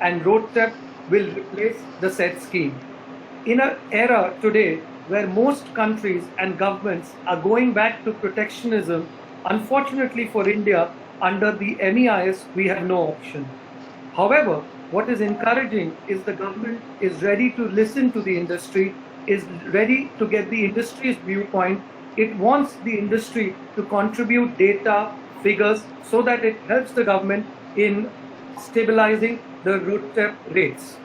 and RoadTep will replace the said scheme. In an era today where most countries and governments are going back to protectionism, unfortunately for India, under the MEIS, we have no option. However, what is encouraging is the government is ready to listen to the industry, is ready to get the industry's viewpoint. It wants the industry to contribute data, figures, so that it helps the government in stabilizing the RoadTep rates.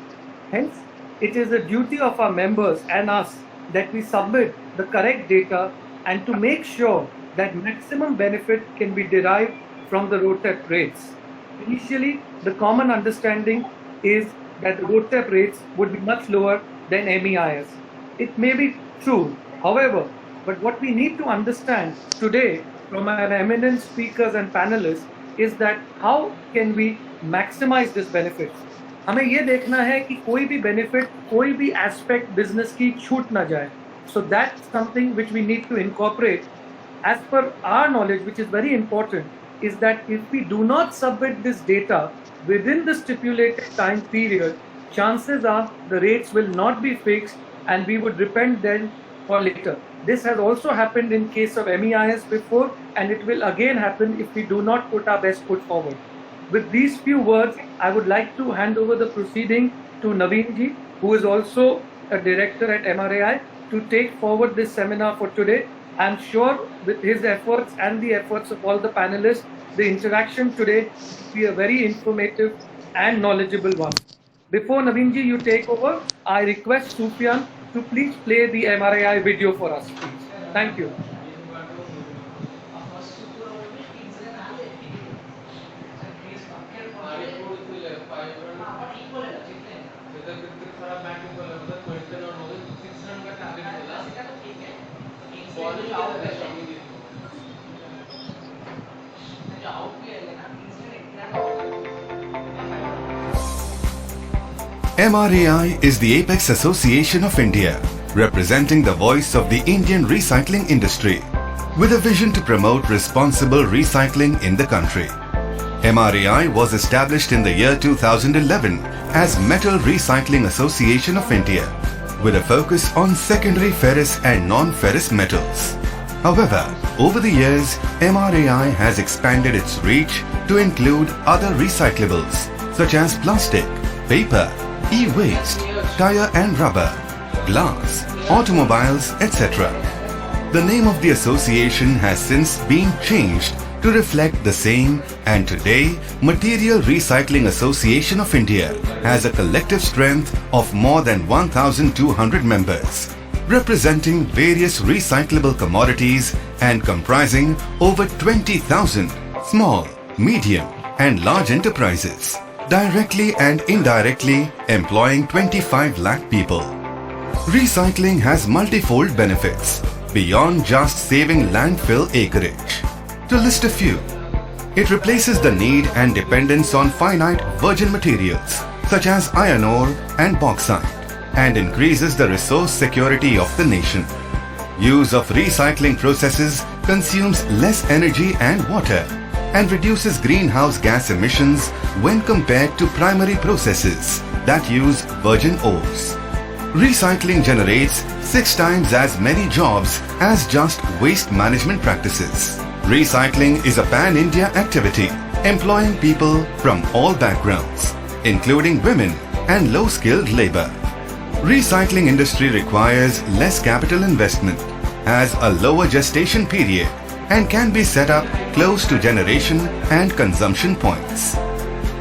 Hence, it is a duty of our members and us that we submit the correct data and to make sure that maximum benefit can be derived from the RoadTep rates. Initially, the common understanding is that the RoadTep rates would be much lower than MEIS. It may be true, however, but what we need to understand today from our eminent speakers and panelists is that how can we maximize this benefit. हमें ये देखना है कि कोई भी benefit, कोई भी aspect business की छूट ना जाए. So that's something which we need to incorporate. As per our knowledge, which is very important, is that if we do not submit this data within the stipulated time period, chances are the rates will not be fixed and we would repent then or later. This has also happened in case of MEIS before, and it will again happen if we do not put our best foot forward. With these few words, I would like to hand over the proceeding to Naveen ji, who is also a director at MRAI, to take forward this seminar for today. I'm sure with his efforts and the efforts of all the panelists, the interaction today will be a very informative and knowledgeable one. Before Naveen ji, you take over, I request Sufyan to please play the MRAI video for us, please. Thank you. MRAI is the apex association of India, representing the voice of the Indian recycling industry, with a vision to promote responsible recycling in the country. MRAI was established in the year 2011 as Metal Recycling Association of India, with a focus on secondary ferrous and non-ferrous metals. However, over the years, MRAI has expanded its reach to include other recyclables such as plastic, paper, e-waste, tire and rubber, glass, automobiles, etc. The name of the association has since been changed to reflect the same, and today Material Recycling Association of India has a collective strength of more than 1,200 members, representing various recyclable commodities and comprising over 20,000 small, medium and large enterprises, directly and indirectly employing 25 lakh people. Recycling has multifold benefits beyond just saving landfill acreage. To list a few, it replaces the need and dependence on finite virgin materials such as iron ore and bauxite and increases the resource security of the nation. Use of recycling processes consumes less energy and water and reduces greenhouse gas emissions when compared to primary processes that use virgin ores. Recycling generates 6 times as many jobs as just waste management practices. Recycling is a pan-India activity employing people from all backgrounds, including women and low-skilled labor. Recycling industry requires less capital investment, has a lower gestation period and can be set up close to generation and consumption points.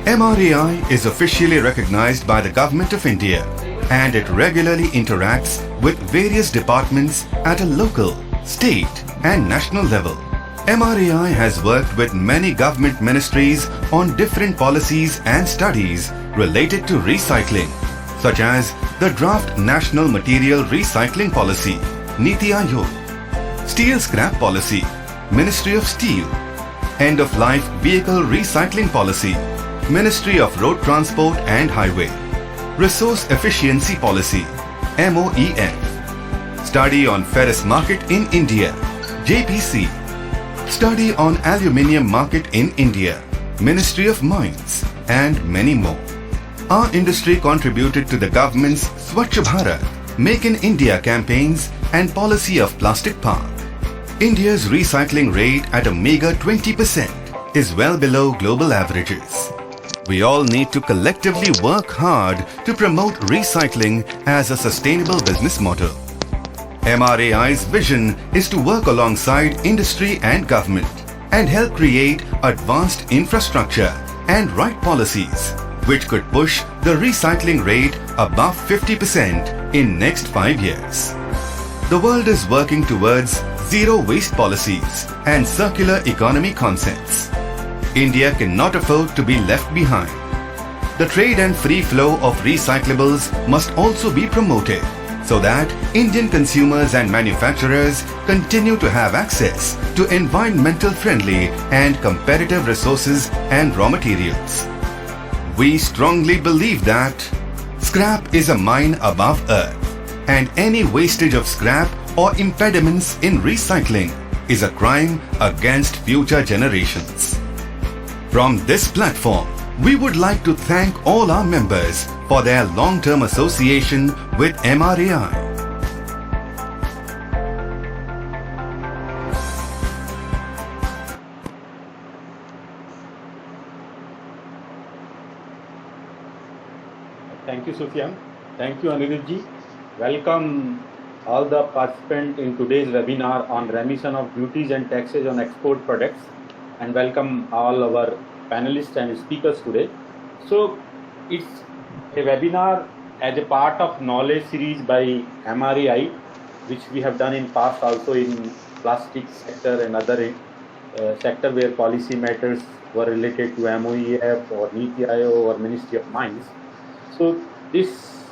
MRAI is officially recognized by the Government of India and it regularly interacts with various departments at a local, state and national level. MRAI has worked with many government ministries on different policies and studies related to recycling, such as the Draft National Material Recycling Policy, Niti Aayog, Steel Scrap Policy, Ministry of Steel, End-of-Life Vehicle Recycling Policy, Ministry of Road Transport and Highway, Resource Efficiency Policy, MOEF, Study on Ferrous Market in India, JPC, Study on Aluminium Market in India, Ministry of Mines, and many more. Our industry contributed to the government's Swachh Bharat, Make in India campaigns and policy of Plastic Park. India's recycling rate at a meager 20% is well below global averages. We all need to collectively work hard to promote recycling as a sustainable business model. MRAI's vision is to work alongside industry and government and help create advanced infrastructure and right policies which could push the recycling rate above 50% in next 5 years. The world is working towards zero waste policies and circular economy concepts. India cannot afford to be left behind. The trade and free flow of recyclables must also be promoted so that Indian consumers and manufacturers continue to have access to environmental friendly and competitive resources and raw materials. We strongly believe that scrap is a mine above earth, and any wastage of scrap or impediments in recycling is a crime against future generations. From this platform, we would like to thank all our members for their long-term association with MRAI. Thank you, Sufyan. Thank you, Anirudhji. Welcome all the participants in today's webinar on remission of duties and taxes on export products, and welcome all our panelists and speakers today. So, it's a webinar as a part of knowledge series by MRAI, which we have done in past also in plastic sector and other sector where policy matters were related to MOEF or NITI Aayog or Ministry of Mines. So this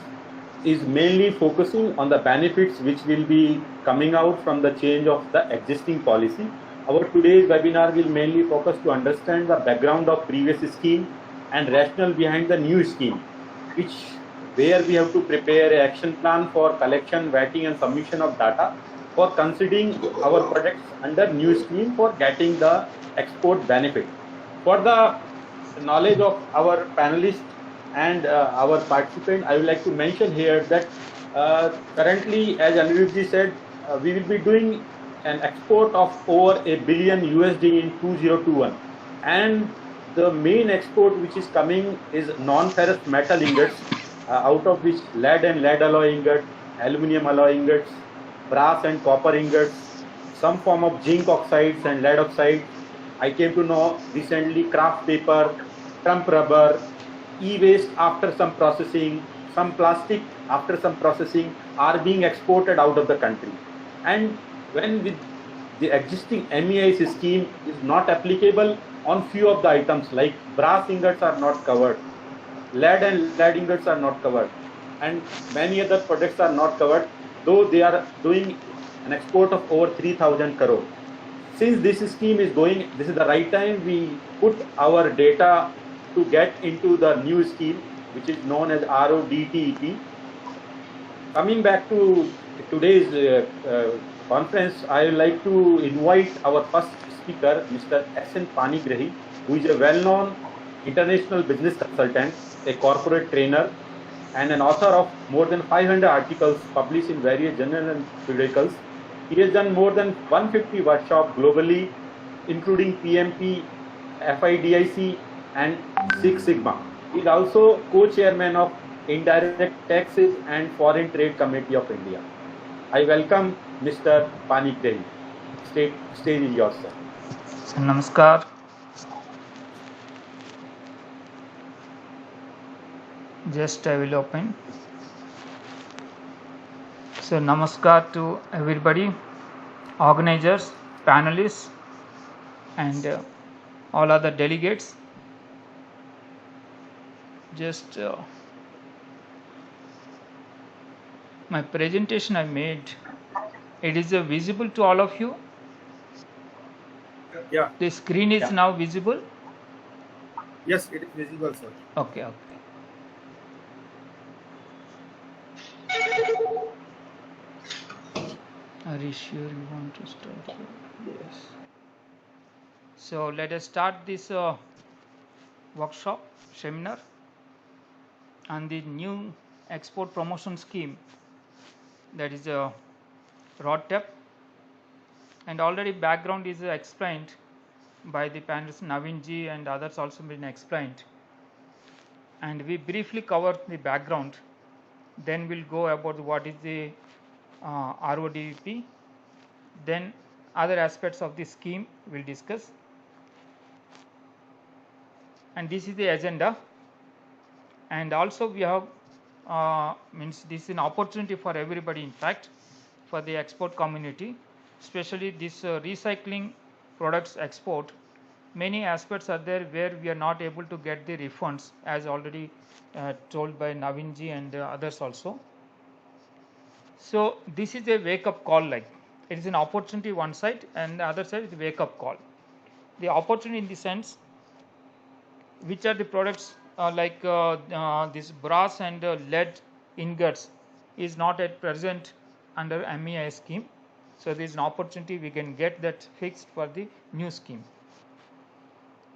is mainly focusing on the benefits which will be coming out from the change of the existing policy. Our today's webinar will mainly focus to understand the background of previous scheme and rationale behind the new scheme, where we have to prepare an action plan for collection, vetting and submission of data for considering our products under new scheme for getting the export benefit. For the knowledge of our panelists and our participant, I would like to mention here that currently, as Anirudhji said, we will be doing an export of over $1 billion USD in 2021, and the main export which is coming is non-ferrous metal ingots, out of which lead and lead alloy ingot, aluminium alloy ingots, brass and copper ingots, some form of zinc oxides and lead oxides. I came to know recently craft paper, Trump rubber, e-waste after some processing, some plastic after some processing are being exported out of the country. And when with the existing MEIS scheme is not applicable on few of the items, like brass ingots are not covered, lead and lead ingots are not covered, and many other products are not covered, though they are doing an export of over 3,000 crore. Since this scheme is going, this is the right time we put our data to get into the new scheme, which is known as RODTEP. Coming back to today's conference, I would like to invite our first speaker, Mr. S.N. Panigrahi, who is a well-known international business consultant, a corporate trainer, and an author of more than 500 articles published in various journals and periodicals. He has done more than 150 workshops globally, including PMP, FIDIC, and Six Sigma. He is also co-chairman of Indirect Taxes and Foreign Trade Committee of India. I welcome Mr. Panigrahi. Stage is yours, sir. Namaskar. Just I will open. So namaskar to everybody, organizers, panelists, and all other delegates. Just my presentation I made, it is visible to all of you. Yeah. The screen is now visible. Yes, it is visible, sir. Okay. Are you sure you want to start? Yes. So let us start this workshop, seminar. on the new export promotion scheme, that is a RODTEP, and already background is explained by the panelists Naveen ji and others also been explained, and we briefly cover the background, then we'll go about what is the RODP, then other aspects of the scheme we'll discuss, and this is the agenda. And also we have means this is an opportunity for everybody, in fact for the export community, especially this recycling products export. Many aspects are there where we are not able to get the refunds, as already told by Naveen ji and others also. So this is a wake up call, like it is an opportunity one side, and the other side is the wake up call. The opportunity in the sense, which are the products like this brass and lead ingots is not at present under MEI scheme. So there is an opportunity we can get that fixed for the new scheme.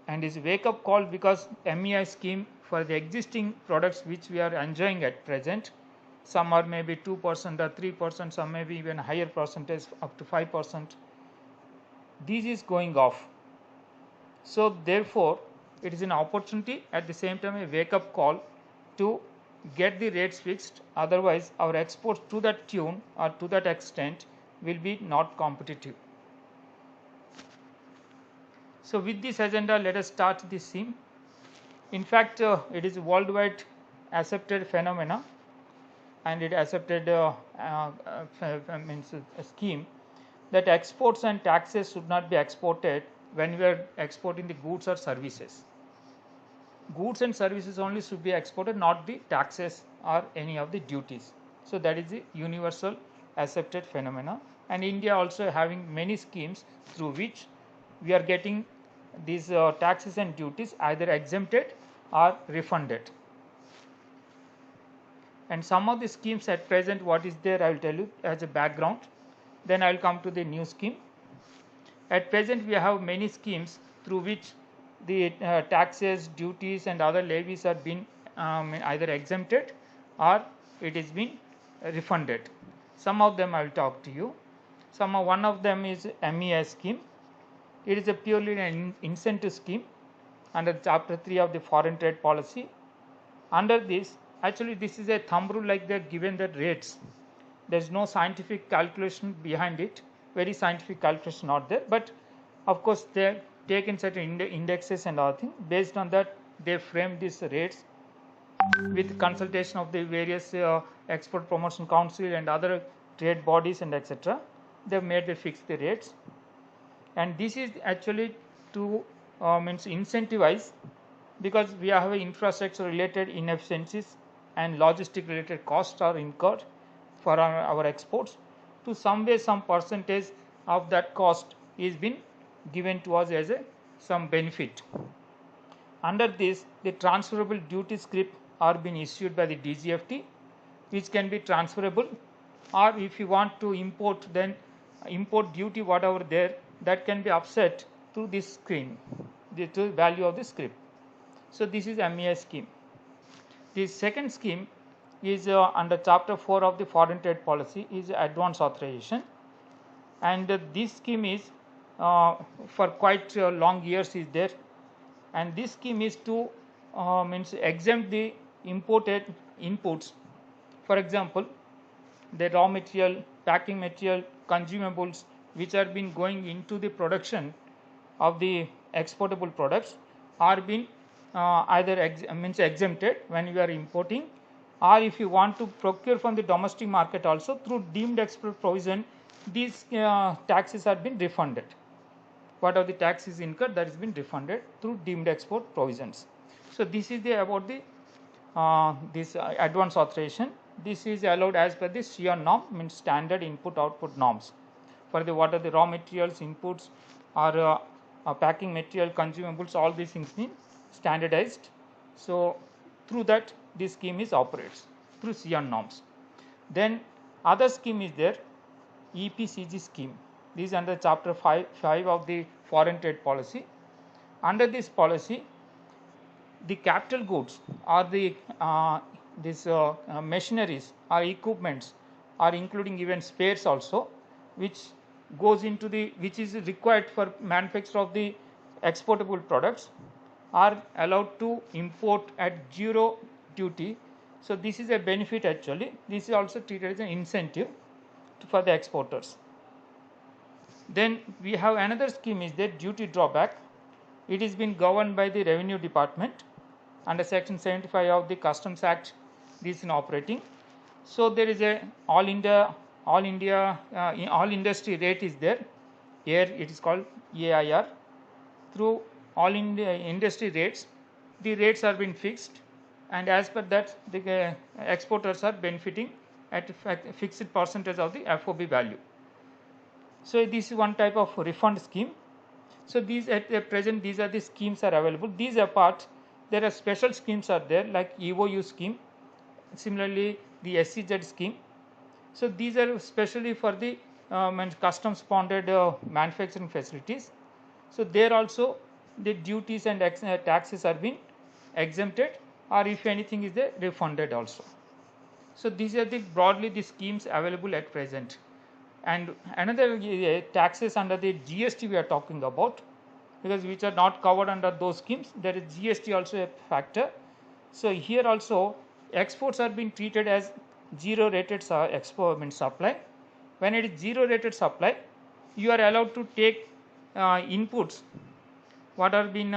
And is wake up call because MEI scheme for the existing products which we are enjoying at present, some are maybe 2% or 3%, some maybe even higher percentage up to 5%. This is going off. So therefore it is an opportunity, at the same time a wake up call to get the rates fixed, otherwise our exports to that tune or to that extent will be not competitive. So with this agenda, let us start this theme. In fact it is worldwide accepted phenomena, and it accepted means a scheme that exports and taxes should not be exported when we are exporting the goods or services. Goods and services only should be exported, not the taxes or any of the duties. So that is the universal accepted phenomena, and India also having many schemes through which we are getting these taxes and duties either exempted or refunded. And some of the schemes at present, what is there, I will tell you as a background, then I will come to the new scheme. At present we have many schemes through which the taxes, duties and other levies are being either exempted or it is being refunded. Some of them I will talk to you. One of them is MEI scheme. It is a purely an incentive scheme under chapter 3 of the foreign trade policy. Under this, actually this is a thumb rule, like they are given the rates. There is no scientific calculation behind it, very scientific calculation not there, but of course they have taken certain indexes and other things. Based on that they frame these rates with consultation of the various export promotion council and other trade bodies and etc. They have made the fix the rates, and this is actually to means incentivize, because we have infrastructure related inefficiencies and logistic related costs are incurred for our exports. To some way some percentage of that cost is been given to us as some benefit. Under this, the transferable duty scrip are being issued by the DGFT, which can be transferable, or if you want to import, then import duty whatever there, that can be offset through this scheme, the value of the scrip. So this is MEI scheme. The second scheme is under chapter 4 of the foreign trade policy, is advance authorization, and this scheme is for quite long years is there, and this scheme is to means exempt the imported inputs. For example, the raw material, packing material, consumables which are been going into the production of the exportable products are being either exempted when you are importing, or if you want to procure from the domestic market also through deemed export provision, these taxes are been refunded. What are the taxes incurred, that has been refunded through deemed export provisions. So this is the about the this advance authorization. This is allowed as per the SIA norm, means standard input output norms, for the what are the raw materials, inputs, or packing material, consumables, all these things being standardized. So through that this scheme is operates through SIA norms. Then other scheme is there, EPCG scheme. This is under chapter 5 of the foreign trade policy. Under this policy, the capital goods or the this machineries or equipments, or including even spares also, which goes into which is required for manufacture of the exportable products, are allowed to import at zero duty. So this is a benefit actually. This is also treated as an incentive for the exporters. Then we have another scheme is that duty drawback. It is being governed by the Revenue Department under Section 75 of the Customs Act. This is in operating. So there is a all industry rate is there. Here it is called AIR. Through all India industry rates, the rates are being fixed, and as per that the exporters are benefiting at a fixed percentage of the FOB value. So this is one type of refund scheme. So these at the present, these are the schemes are available. These apart, there are special schemes are there like EOU scheme, similarly the SCZ scheme. So these are especially for the customs bonded manufacturing facilities. So there also the duties and taxes are being exempted, or if anything is there, refunded also. So these are the broadly the schemes available at present. And another taxes under the GST we are talking about, because which are not covered under those schemes, there is GST also a factor. So here also exports are being treated as zero rated export supply. When it is zero rated supply, you are allowed to take inputs what are been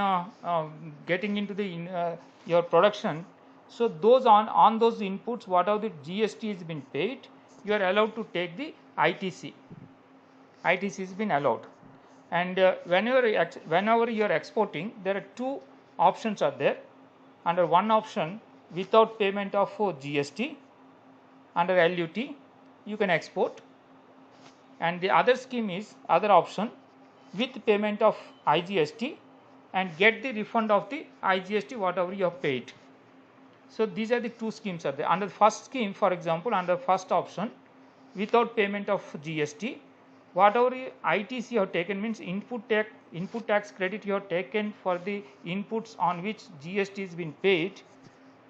getting into the your production. So those on those inputs, whatever the GST has been paid, you are allowed to take the ITC. ITC has been allowed. And whenever you are exporting, there are two options are there. Under one option, without payment of GST, under LUT, you can export. And the other scheme is other option with payment of IGST and get the refund of the IGST whatever you have paid. So these are the two schemes are there. Under the first scheme, for example, under first option, without payment of GST, whatever ITC you have taken means input tax credit you have taken for the inputs on which GST has been paid,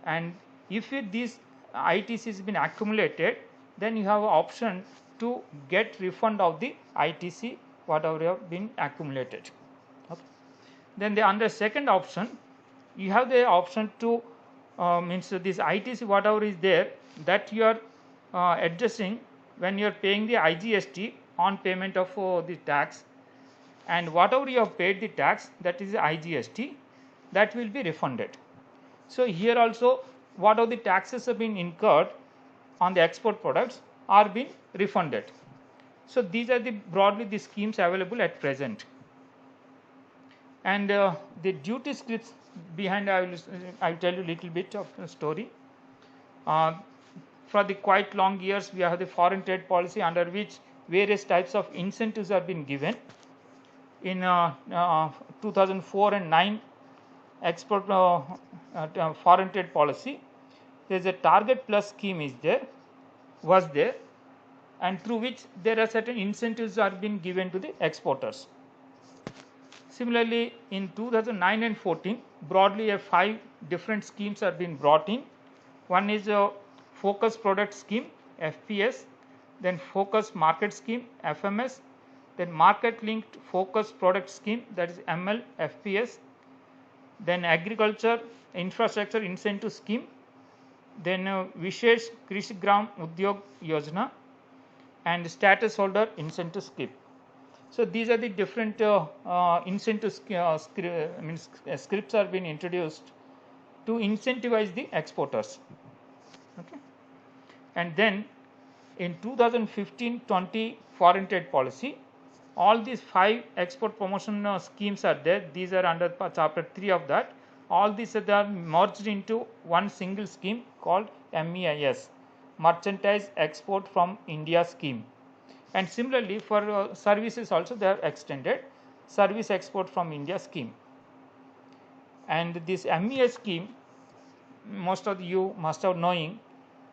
and if this ITC has been accumulated, then you have an option to get refund of the ITC whatever you have been accumulated. Okay. Then under second option, you have the option to means this ITC whatever is there that you are addressing when you are paying the IGST on payment of the tax, and whatever you have paid the tax, that is the IGST, that will be refunded. So here also what are the taxes have been incurred on the export products are being refunded. So these are the broadly the schemes available at present. And the duty scripts behind, I will tell you a little bit of the story. For the quite long years, we have the foreign trade policy under which various types of incentives are being given. In 2004 and 9 export foreign trade policy, there is a target plus scheme was there, and through which there are certain incentives are being given to the exporters. Similarly, in 2009 and 14, broadly 5 different schemes are being brought in. One is a focus product scheme, FPS, then focus market scheme, FMS, then market linked focus product scheme, that is ML, FPS, then agriculture infrastructure incentive scheme, then Vishesh Krishi Gram Udyog Yojana, and status holder incentive scheme. So these are the different incentive scripts are being introduced to incentivize the exporters. Okay. And then in 2015-20 foreign trade policy, all these 5 export promotion schemes are there. These are under chapter 3 of that. All these are merged into one single scheme called MEIS, Merchandise Export from India scheme. And similarly for services also they are extended, Service Export from India scheme. And this MEIS scheme, most of you must have knowing,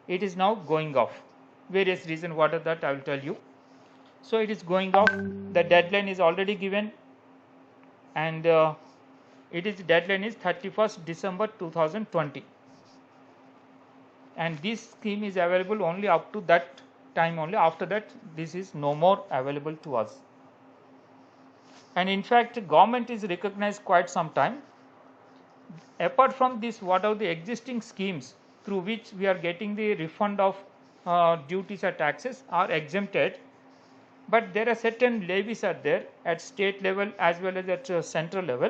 it is now going off. Various reasons what are that I will tell you. So it is going off. The deadline is already given, and deadline is 31st December 2020. and this scheme is available only up to that time only. After that, this is no more available to us. And in fact, government is recognized quite some time. Apart from this, what are the existing schemes through which we are getting the refund of duties or taxes are exempted, but there are certain levies are there at state level as well as at central level.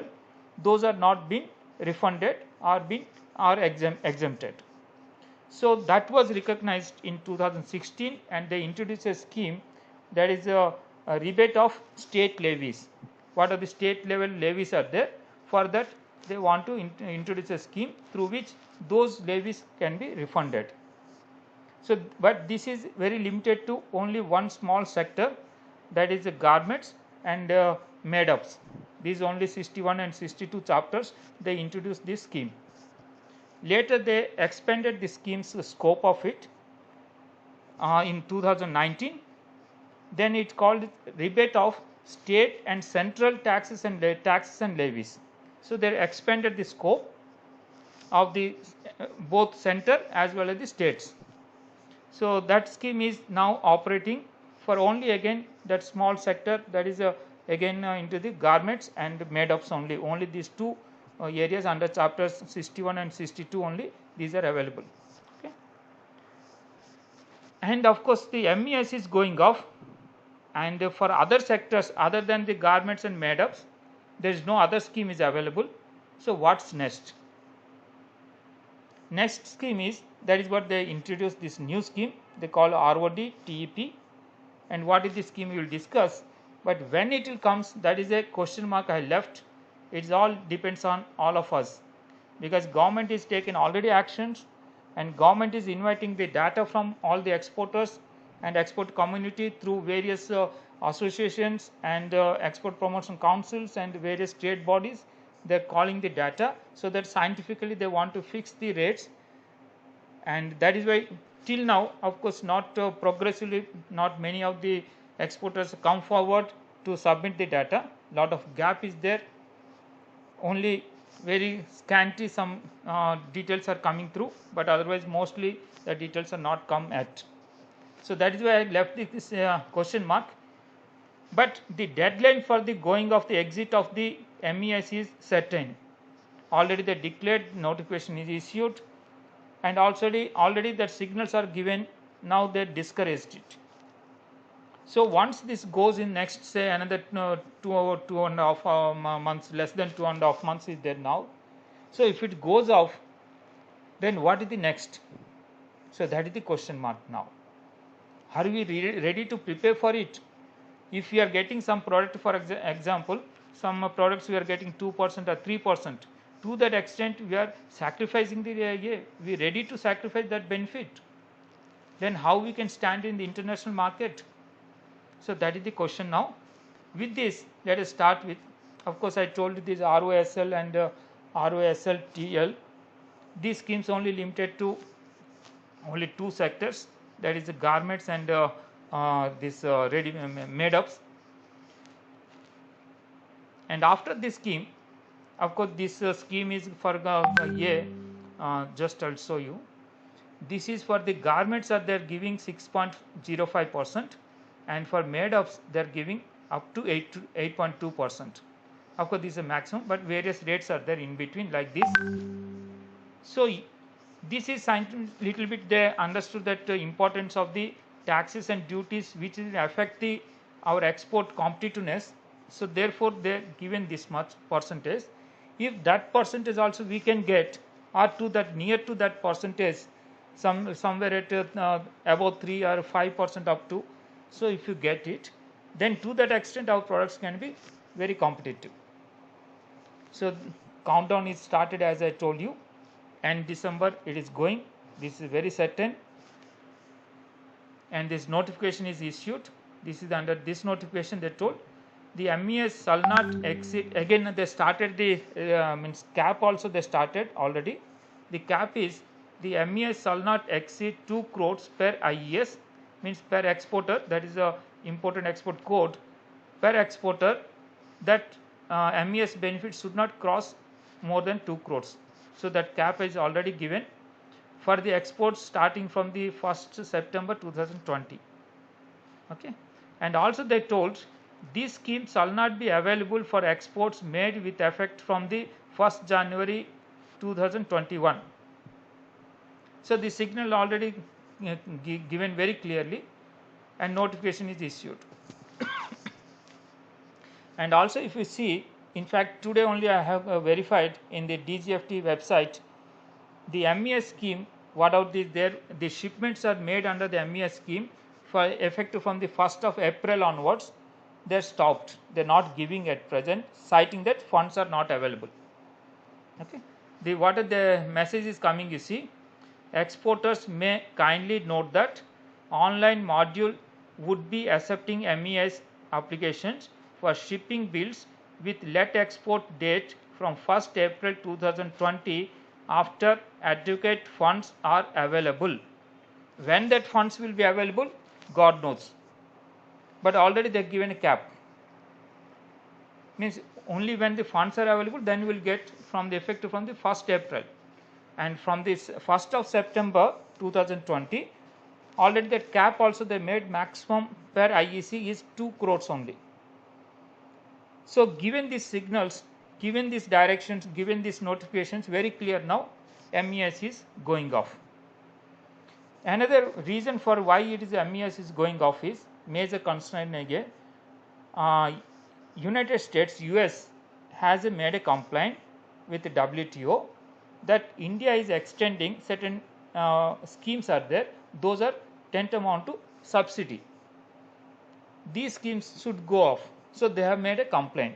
Those are not been refunded or exempted. So that was recognized in 2016, and they introduced a scheme that is a rebate of state levies. What are the state level levies are there? For that, they want to introduce a scheme through which those levies can be refunded. So, but this is very limited to only one small sector, that is the garments and made-ups. These only 61 and 62 chapters, they introduced this scheme. Later, they expanded the scheme's scope of it in 2019. Then it called rebate of state and central taxes and levies. So they expanded the scope of the both center as well as the states. So that scheme is now operating for only again that small sector, that is again into the garments and made-ups only. Only these two areas under chapters 61 and 62 only, these are available. Okay. And of course the MES is going off, and for other sectors other than the garments and made-ups, there is no other scheme is available. So what's next? Next scheme is, that is what they introduced, this new scheme they call ROD TEP, and what is the scheme we will discuss, but when it will comes, that is a question mark I left. It all depends on all of us, because government is taking already actions, and government is inviting the data from all the exporters and export community through various associations and export promotion councils and various trade bodies. They are calling the data so that scientifically they want to fix the rates, and that is why till now, of course, not progressively, not many of the exporters come forward to submit the data. Lot of gap is there. Only very scanty some details are coming through, but otherwise mostly the details are not come yet. So that is why I left this question mark. But the deadline for the going of the exit of the MES is certain. Already the declared notification is issued, and already the signals are given. Now they discouraged it. So once this goes in next, say, another 2.5 months, less than 2.5 months is there now. So if it goes off, then what is the next? So that is the question mark now. Are we ready to prepare for it? If we are getting some product, for example, some products we are getting 2% or 3%, to that extent we are sacrificing we are ready to sacrifice that benefit. Then how we can stand in the international market? So that is the question now. With this, let us start with, of course, I told you this ROSL and ROSL-TL. These schemes only limited to only two sectors, that is the garments and this ready made-ups. And after this scheme, of course, this scheme is for just I'll show you. This is for the garments that they are giving 6.05%, and for made-ups they are giving up to 8.2%. Of course, this is a maximum, but various rates are there in between like this. So this is little bit they understood that importance of the taxes and duties which will affect our export competitiveness. So therefore they are given this much percentage. If that percentage also we can get, or to that near to that percentage, somewhere at above 3 or 5% up to, so if you get it, then to that extent our products can be very competitive. So countdown is started, as I told you, and December it is going. This is very certain, and this notification is issued. This is under this notification they told the MES shall not exceed. Again they started the means cap also they started already. The cap is the MES shall not exceed 2 crores per IES, means per exporter, that is a import and export code per exporter, that MES benefits should not cross more than 2 crores. So that cap is already given. for the exports starting from the 1st September 2020. Okay, and also they told these schemes shall not be available for exports made with effect from the 1st January 2021. So the signal already given very clearly, and notification is issued. And also if you see, in fact today only I have verified in the DGFT website, the MES scheme, what out is there, the shipments are made under the MES scheme for effective from the 1st of April onwards. They're stopped, they're not giving at present, citing that funds are not available. Okay, the what are the message is coming, you see, exporters may kindly note that online module would be accepting MES applications for shipping bills with let export date from 1st April 2020 after adequate funds are available. When that funds will be available, God knows. But already they have given a cap. Means only when the funds are available, then you will get from the effective from the 1st April. And from this 1st of September 2020, already that cap also they made maximum per IEC is 2 crores only. So given these signals, given these directions, given these notifications, very clear now MES is going off. Another reason for why it is MES is going off is major concern again. United States, US has made a complaint with the WTO that India is extending certain schemes are there, those are tantamount to subsidy. These schemes should go off. So they have made a complaint,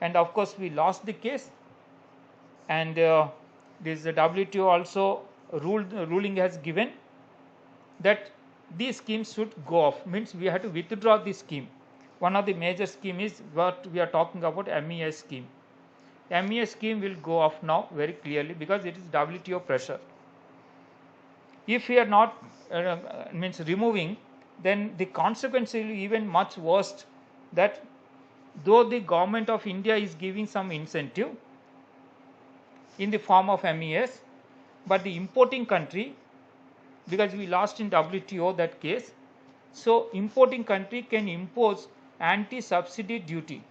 and of course we lost the case, and this WTO also ruling has given that these schemes should go off, means we have to withdraw this scheme. One of the major scheme is what we are talking about, MES scheme. MES scheme will go off now very clearly because it is WTO pressure. If we are not means removing, then the consequence will be even much worse, that though the government of India is giving some incentive in the form of MES, but the importing country, because we lost in WTO that case, so importing country can impose anti-subsidy duty.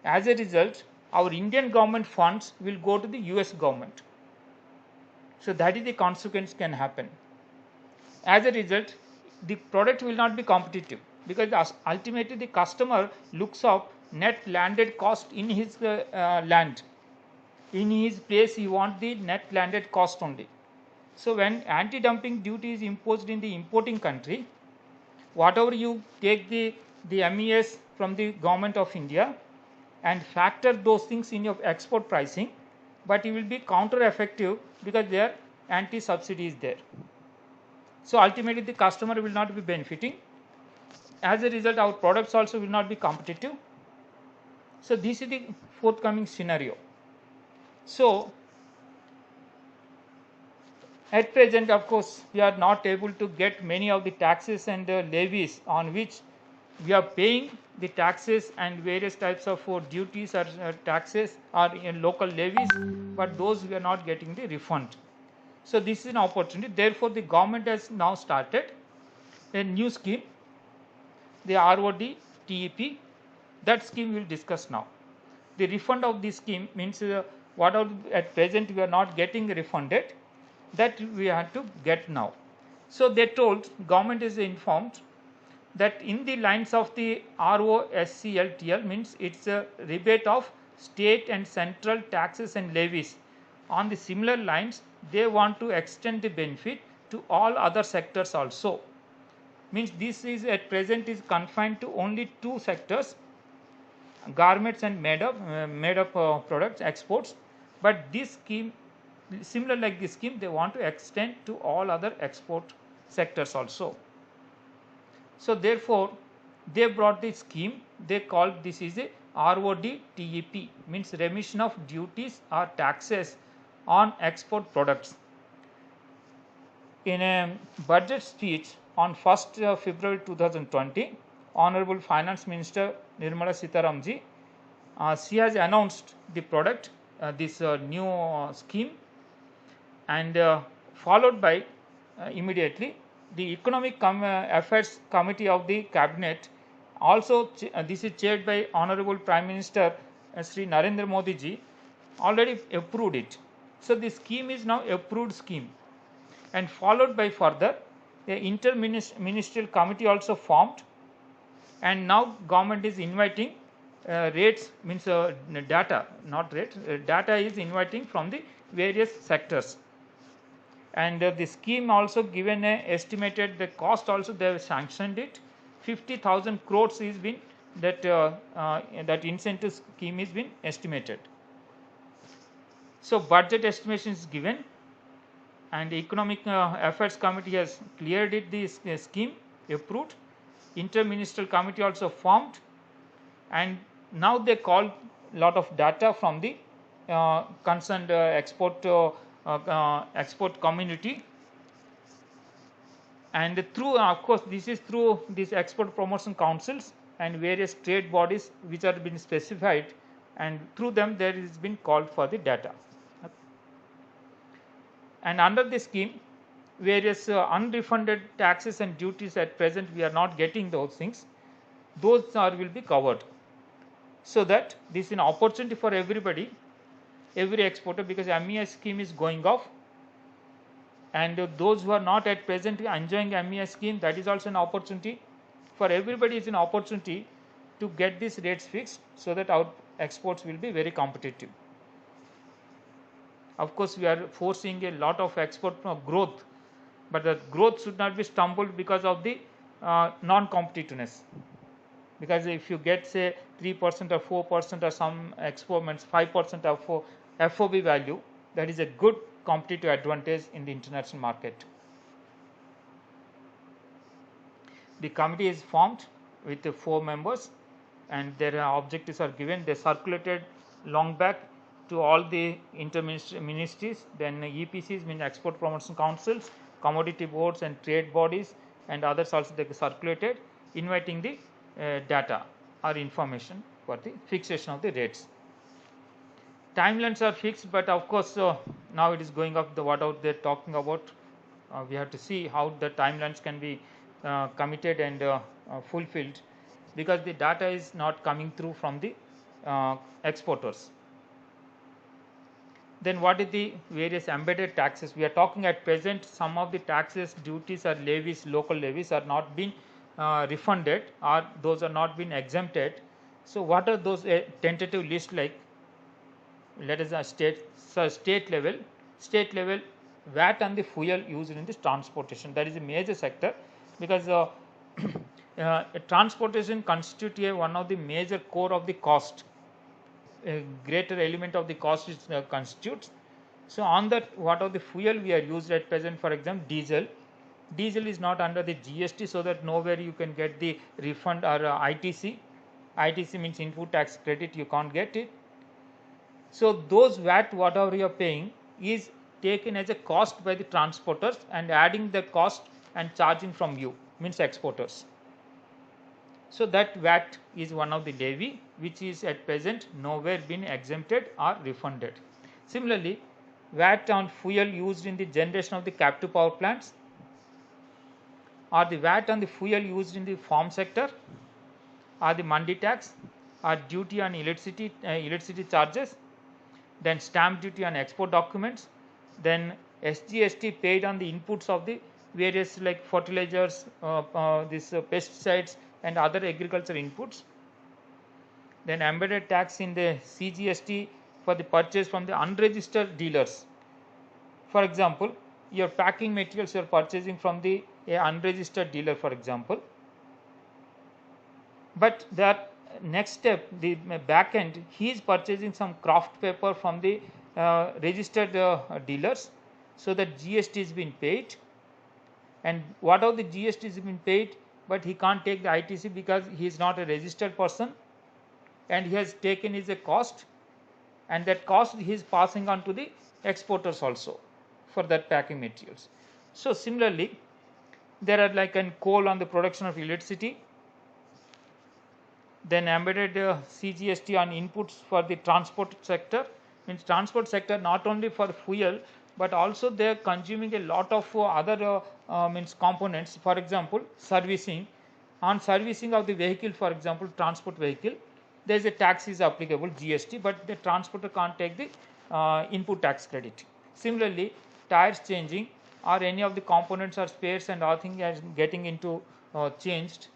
As a result, our Indian government funds will go to the US government. So that is the consequence can happen. As a result, the product will not be competitive, because ultimately the customer looks up net landed cost in his land. In his place he wants the net landed cost only. So when anti-dumping duty is imposed in the importing country, whatever you take the MES from the government of India and factor those things in your export pricing, but it will be counter effective because their anti-subsidy is there. So ultimately the customer will not be benefiting. As a result, our products also will not be competitive. So this is the forthcoming scenario. So at present, of course, we are not able to get many of the taxes and levies on which we are paying the taxes and various types of duties or taxes or in local levies, but those we are not getting the refund. So this is an opportunity. Therefore, the government has now started a new scheme, the ROD TEP. That scheme we will discuss now. The refund of this scheme means what at present we are not getting refunded, that we have to get now. So they told, government is informed that in the lines of the ROSCLTL, means it's a rebate of state and central taxes and levies. On the similar lines, they want to extend the benefit to all other sectors also. Means this is at present is confined to only 2 sectors, garments and made up products exports, but this scheme, similar like this scheme, they want to extend to all other export sectors also. So therefore they brought this scheme, they called this is a ROD TEP, means remission of duties or taxes on export products. In a budget speech on 1st February 2020, Honorable Finance Minister Nirmala Sitharamanji, she has announced the product, this new scheme, and followed by immediately the Economic Affairs Committee of the Cabinet. Also, this is chaired by Honorable Prime Minister Sri Narendra Modi ji, already approved it. So the scheme is now approved scheme, and followed by further the interministerial committee also formed, and now government is inviting rates, means data, not rates, data is inviting from the various sectors. And the scheme also given a estimated the cost, also they have sanctioned it. 50,000 crores is been that incentive scheme is been estimated. So budget estimation is given, and the Economic Affairs Committee has cleared it, this scheme approved. Interministerial committee also formed, and now they call lot of data from the concerned export community, and through of course this is through these export promotion councils and various trade bodies which are been specified, and through them there is been called for the data. And under this scheme, various unrefunded taxes and duties at present we are not getting those things, those will be covered, so that this is an opportunity for everybody, every exporter, because MES scheme is going off, and those who are not at present enjoying MES scheme, that is also an opportunity for everybody. Is an opportunity to get these rates fixed, so that our exports will be very competitive. Of course, we are foreseeing a lot of export growth, but the growth should not be stumbled because of the non-competitiveness. Because if you get say 3% or 4% or some exports 5% of FOB value, that is a good competitive advantage in the international market. The committee is formed with 4 members, and their objectives are given. They circulated long back to all the ministries, then EPCs, mean export promotion councils, commodity boards and trade bodies, and others also they circulated, inviting the data or information for the fixation of the rates. Timelines are fixed, but of course now it is going up, the what out they are talking about. We have to see how the timelines can be committed and fulfilled, because the data is not coming through from the exporters. Then what is the various embedded taxes? We are talking at present, some of the taxes, duties or levies, local levies are not being refunded, or those are not being exempted. So what are those tentative list like? Let us state level VAT on the fuel used in this transportation. That is a major sector, because transportation constitutes one of the major core of the cost. A greater element of the cost is constitutes. So on that, what are the fuel we are used at present? For example, diesel is not under the GST, so that nowhere you can get the refund, or ITC means input tax credit, you can't get it. So those VAT whatever you are paying is taken as a cost by the transporters, and adding the cost and charging from you, means exporters. So that VAT is one of the levy which is at present nowhere been exempted or refunded. Similarly, VAT on fuel used in the generation of the captive power plants, or the VAT on the fuel used in the farm sector, or the mandi tax, or duty on electricity charges, then stamp duty on export documents, then SGST paid on the inputs of the various like fertilizers, pesticides and other agriculture inputs, then embedded tax in the CGST for the purchase from the unregistered dealers. For example, your packing materials you are purchasing from the unregistered dealer, for example, but that next step, the back end, he is purchasing some craft paper from the registered dealers, so that GST is being paid, and what of the GST is being paid, but he can't take the ITC because he is not a registered person, and he has taken is a cost, and that cost he is passing on to the exporters also for that packing materials. So similarly, there are like an coal on the production of electricity, then embedded CGST on inputs for the transport sector, means transport sector not only for fuel, but also they are consuming a lot of other means components. For example, servicing. On servicing of the vehicle, for example, transport vehicle, there is a tax is applicable, GST, but the transporter can't take the input tax credit. Similarly, tires changing or any of the components or spares and all things are getting into changed.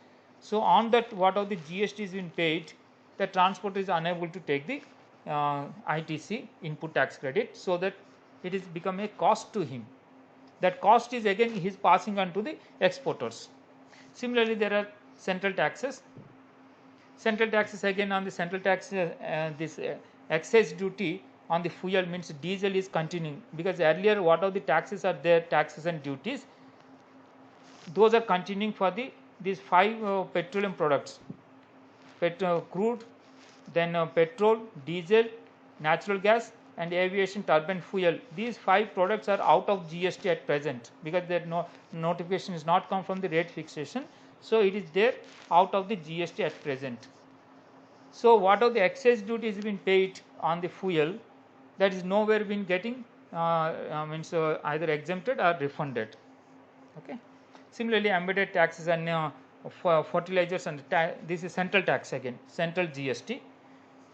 So on that, what of the GST is being paid, the transporter is unable to take the ITC, input tax credit, so that it is become a cost to him. That cost is again he is passing on to the exporters. Similarly, there are central taxes. Central taxes, again on the central tax, this excise duty on the fuel means diesel is continuing, because earlier what are the taxes are there, taxes and duties, those are continuing for these 5 petroleum products: crude, then petrol, diesel, natural gas, and aviation turbine fuel. These 5 products are out of GST at present, because their notification is not come from the rate fixation, so it is there out of the GST at present. So what of the excise duty is being paid on the fuel, that is nowhere been getting means either exempted or refunded. Okay. Similarly, embedded taxes and fertilizers, and this is central tax, again central GST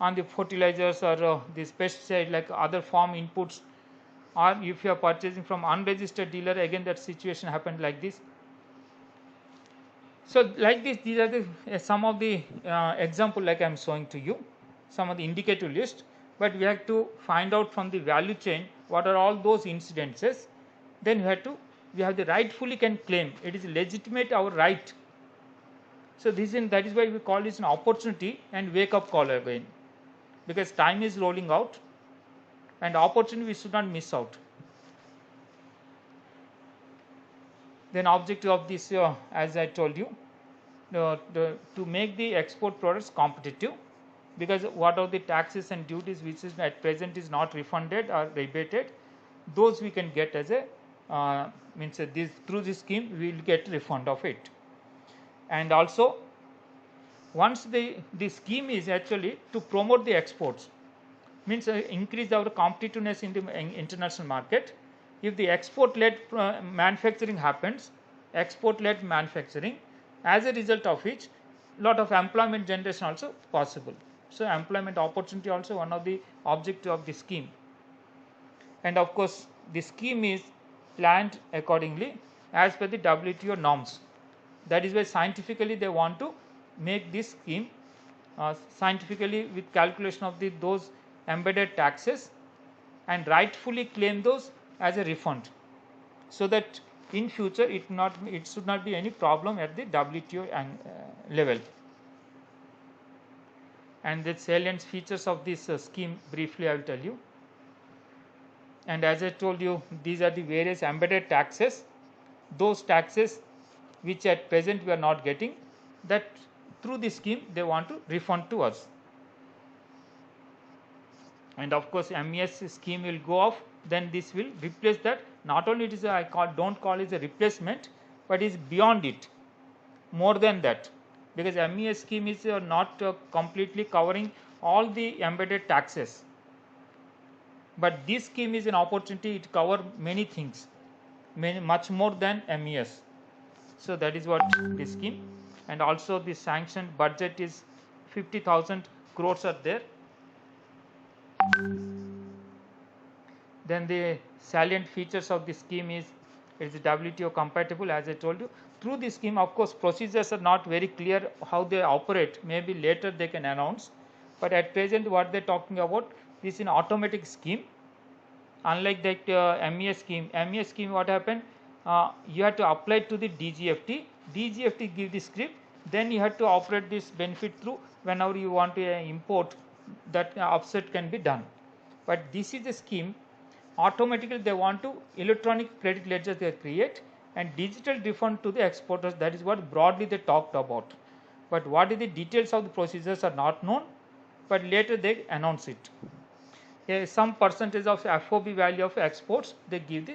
on the fertilizers or this pesticide, like other farm inputs, or if you are purchasing from unregistered dealer, again that situation happened like this. So like this, these are the some of the example, like I am showing to you, some of the indicative list, but we have to find out from the value chain what are all those incidences. Then we have the rightfully can claim, it is legitimate our right. So that is why we call this an opportunity and wake up call again, because time is rolling out and opportunity we should not miss out. Then objective of this, as I told you, to make the export products competitive, because what are the taxes and duties which is at present is not refunded or rebated, those we can get as a means through this scheme we will get refund of it. And also, once the scheme is actually to promote the exports, means increase our competitiveness in the international market. If the export-led manufacturing happens, export-led manufacturing, as a result of which lot of employment generation also possible. So employment opportunity also one of the objective of the scheme. And of course, the scheme is planned accordingly as per the WTO norms. That is why scientifically they want to make this scheme scientifically with calculation of those embedded taxes and rightfully claim those as a refund, so that in future it should not be any problem at the WTO level. And the salient features of this scheme briefly I will tell you. And as I told you, these are the various embedded taxes, those taxes which at present we are not getting, that through the scheme they want to refund to us. And of course, MES scheme will go off, then this will replace that. Not only it is don't call it a replacement, but is beyond it, more than that, because MES scheme is not completely covering all the embedded taxes, but this scheme is an opportunity, it covers many things, much more than MES. So that is what this scheme. And also the sanctioned budget is 50,000 crores are there. Then the salient features of the scheme is it is WTO compatible, as I told you. Through the scheme, of course, procedures are not very clear how they operate. Maybe later they can announce, but at present what they are talking about is an automatic scheme. Unlike that MES scheme, what happened? You have to apply to the DGFT. DGFT give the script. Then you have to operate this benefit through whenever you want to import. That offset can be done. But this is a scheme. Automatically they want to electronic credit ledger they create and digital refund to the exporters. That is what broadly they talked about. But what is the details of the procedures are not known. But later they announce it. Some percentage of FOB value of exports they give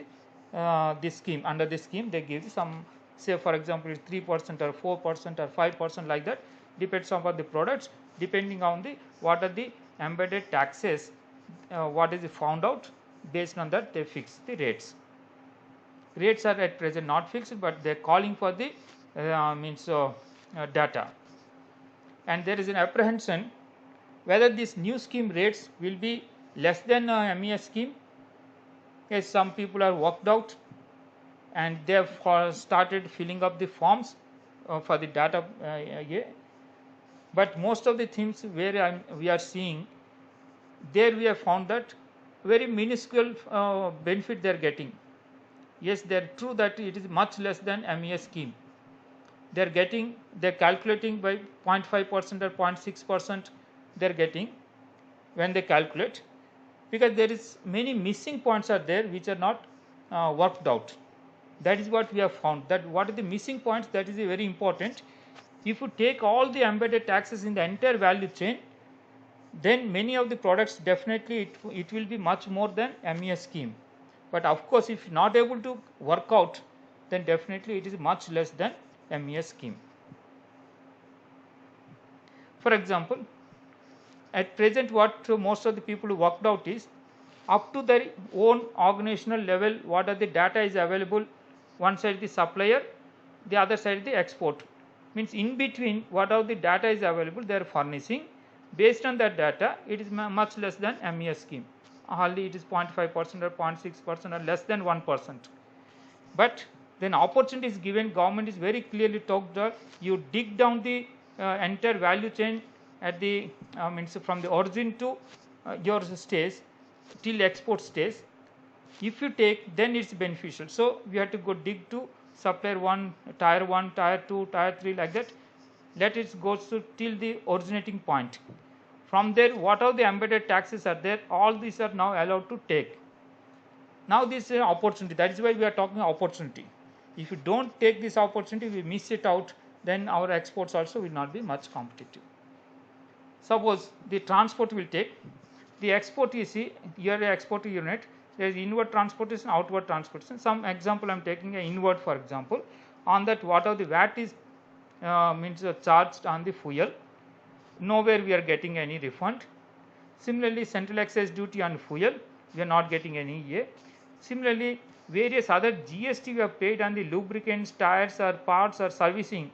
this scheme. Under this scheme they give some, say for example 3% or 4% or 5% like that, depends on the products, depending on what are the embedded taxes, what is found out, based on that they fix the rates. Rates are at present not fixed, but they are calling for the data, and there is an apprehension whether this new scheme rates will be less than MES scheme. Yes, some people are worked out and they have started filling up the forms for the data. But most of the things where we are seeing, there we have found that very minuscule benefit they are getting. Yes, they are true that it is much less than MES scheme. They are calculating by 0.5% or 0.6% they are getting when they calculate, because there is many missing points are there which are not worked out. That is what we have found, that what are the missing points, that is very important. If you take all the embedded taxes in the entire value chain, then many of the products definitely it will be much more than MES scheme. But of course, if not able to work out, then definitely it is much less than MES scheme. For example, at present what most of the people worked out is, up to their own organizational level, what are the data is available, one side the supplier, the other side the export. Means in between what are the data is available they are furnishing. Based on that data, it is much less than MES scheme. Hardly it is 0.5% or 0.6% or less than 1%. But then opportunity is given, government is very clearly talked that you dig down the entire value chain at the from the origin to your stage till export stage. If you take, then it's beneficial. So we have to go dig to supplier 1, tier 2, tier 3, like that. Let it goes to till the originating point. From there, what are the embedded taxes are there, all these are now allowed to take. Now this is an opportunity, that is why we are talking opportunity. If you don't take this opportunity, we miss it out, then our exports also will not be much competitive. Suppose the transport will take, the export you see, here the export unit, there is inward transportation, outward transportation. Some example I am taking a inward, for example. On that, what are the VAT is charged on the fuel. Nowhere we are getting any refund. Similarly, central excise duty on fuel, we are not getting any EA. Similarly, various other GST we have paid on the lubricants, tires or parts or servicing,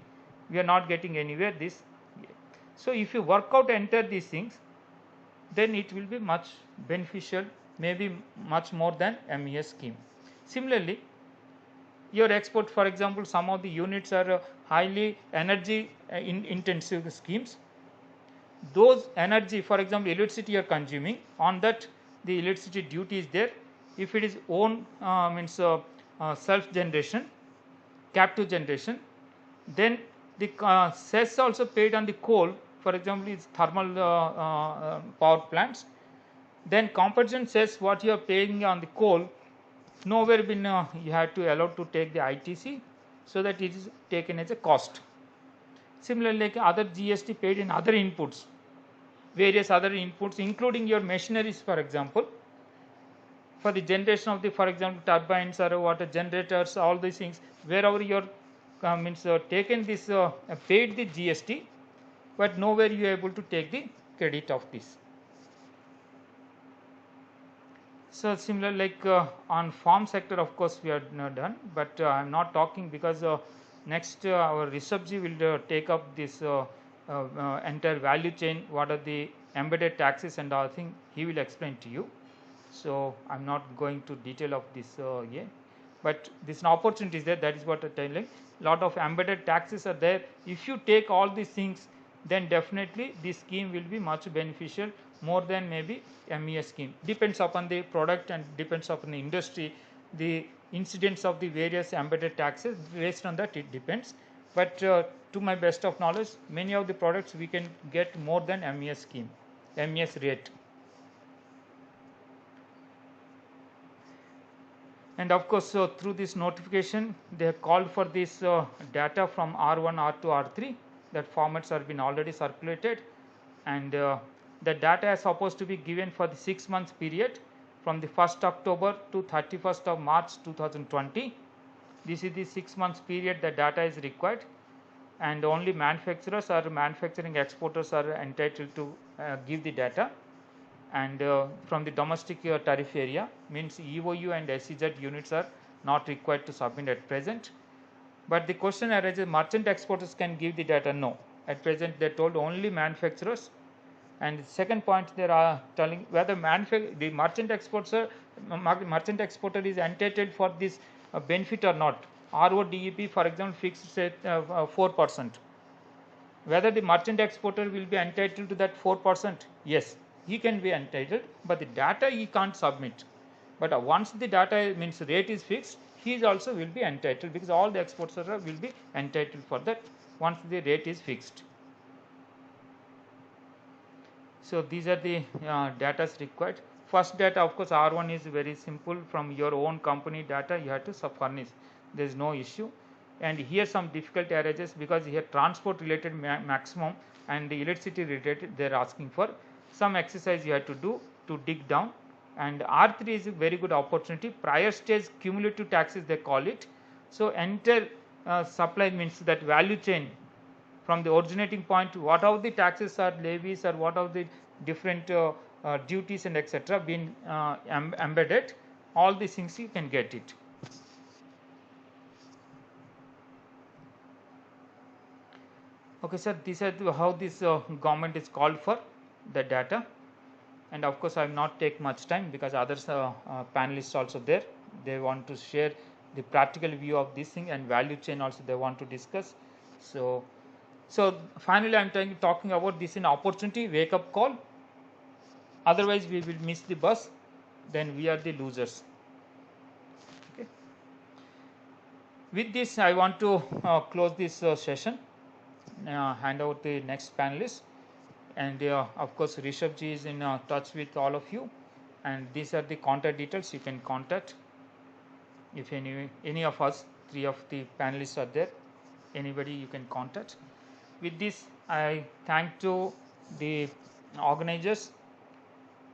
we are not getting anywhere this. So if you work out enter these things, then it will be much beneficial, maybe much more than MES scheme. Similarly, your export, for example, some of the units are highly energy intensive schemes. Those energy, for example, electricity you are consuming, on that the electricity duty is there. If it is own self generation, captive generation, then the cess also paid on the coal, for example, is thermal power plants. Then compensation cess what you are paying on the coal, nowhere been you have to allow to take the ITC, so that it is taken as a cost. Similarly, like other GST paid in other inputs, various other inputs, including your machineries, for example, for the generation of the, for example, turbines or water generators, all these things, wherever you are taken this paid the GST, but nowhere you are able to take the credit of this. So similar like on farm sector, of course we are done, but I am not talking because next our Rishabji will take up this entire value chain, what are the embedded taxes and other thing, he will explain to you. So I am not going to detail of this here, but this opportunity is there, that is what I am telling. Lot of embedded taxes are there. If you take all these things, then definitely this scheme will be much beneficial, more than maybe MES scheme. Depends upon the product and depends upon the industry, the incidence of the various embedded taxes, based on that it depends. But to my best of knowledge, many of the products we can get more than MES scheme, MES rate. And of course, through this notification, they have called for this data from R1, R2, R3. That formats have been already circulated, and the data is supposed to be given for the 6 months period from the 1st October to 31st of March 2020. This is the 6 months period the data is required, and only manufacturers or manufacturing exporters are entitled to give the data. and from the domestic tariff area, means EOU and SEZ units are not required to submit at present. But the question arises, merchant exporters can give the data? No, at present they told only manufacturers. And the second point, they are telling whether the merchant exporter is entitled for this benefit or not. RODEP, for example, fixed say 4%. Whether the merchant exporter will be entitled to that 4%? Yes, he can be entitled, but the data he can't submit. But once the data means rate is fixed, he is also will be entitled, because all the exporters will be entitled for that once the rate is fixed. So these are the data required. First data, of course, R1 is very simple. From your own company data you have to furnish, there is no issue. And here some difficulty arises because here transport related maximum and the electricity related they are asking for. Some exercise you have to do to dig down. And R3 is a very good opportunity. Prior stage cumulative taxes they call it. So enter supply, means that value chain from the originating point, what are the taxes or levies or what are the different duties and etc. been embedded, all these things you can get it. Okay, sir, these are how this government is called for the data. And of course, I will not take much time because others panelists also there. They want to share the practical view of this thing, and value chain also they want to discuss. So finally, I am talking about this in opportunity, wake up call. Otherwise, we will miss the bus. Then we are the losers. Okay. With this, I want to close this session. Hand out the next panelist. And of course, Rishabh ji is in touch with all of you. And these are the contact details you can contact. If any of us, 3 of the panelists are there, anybody you can contact. With this, I thank to the organizers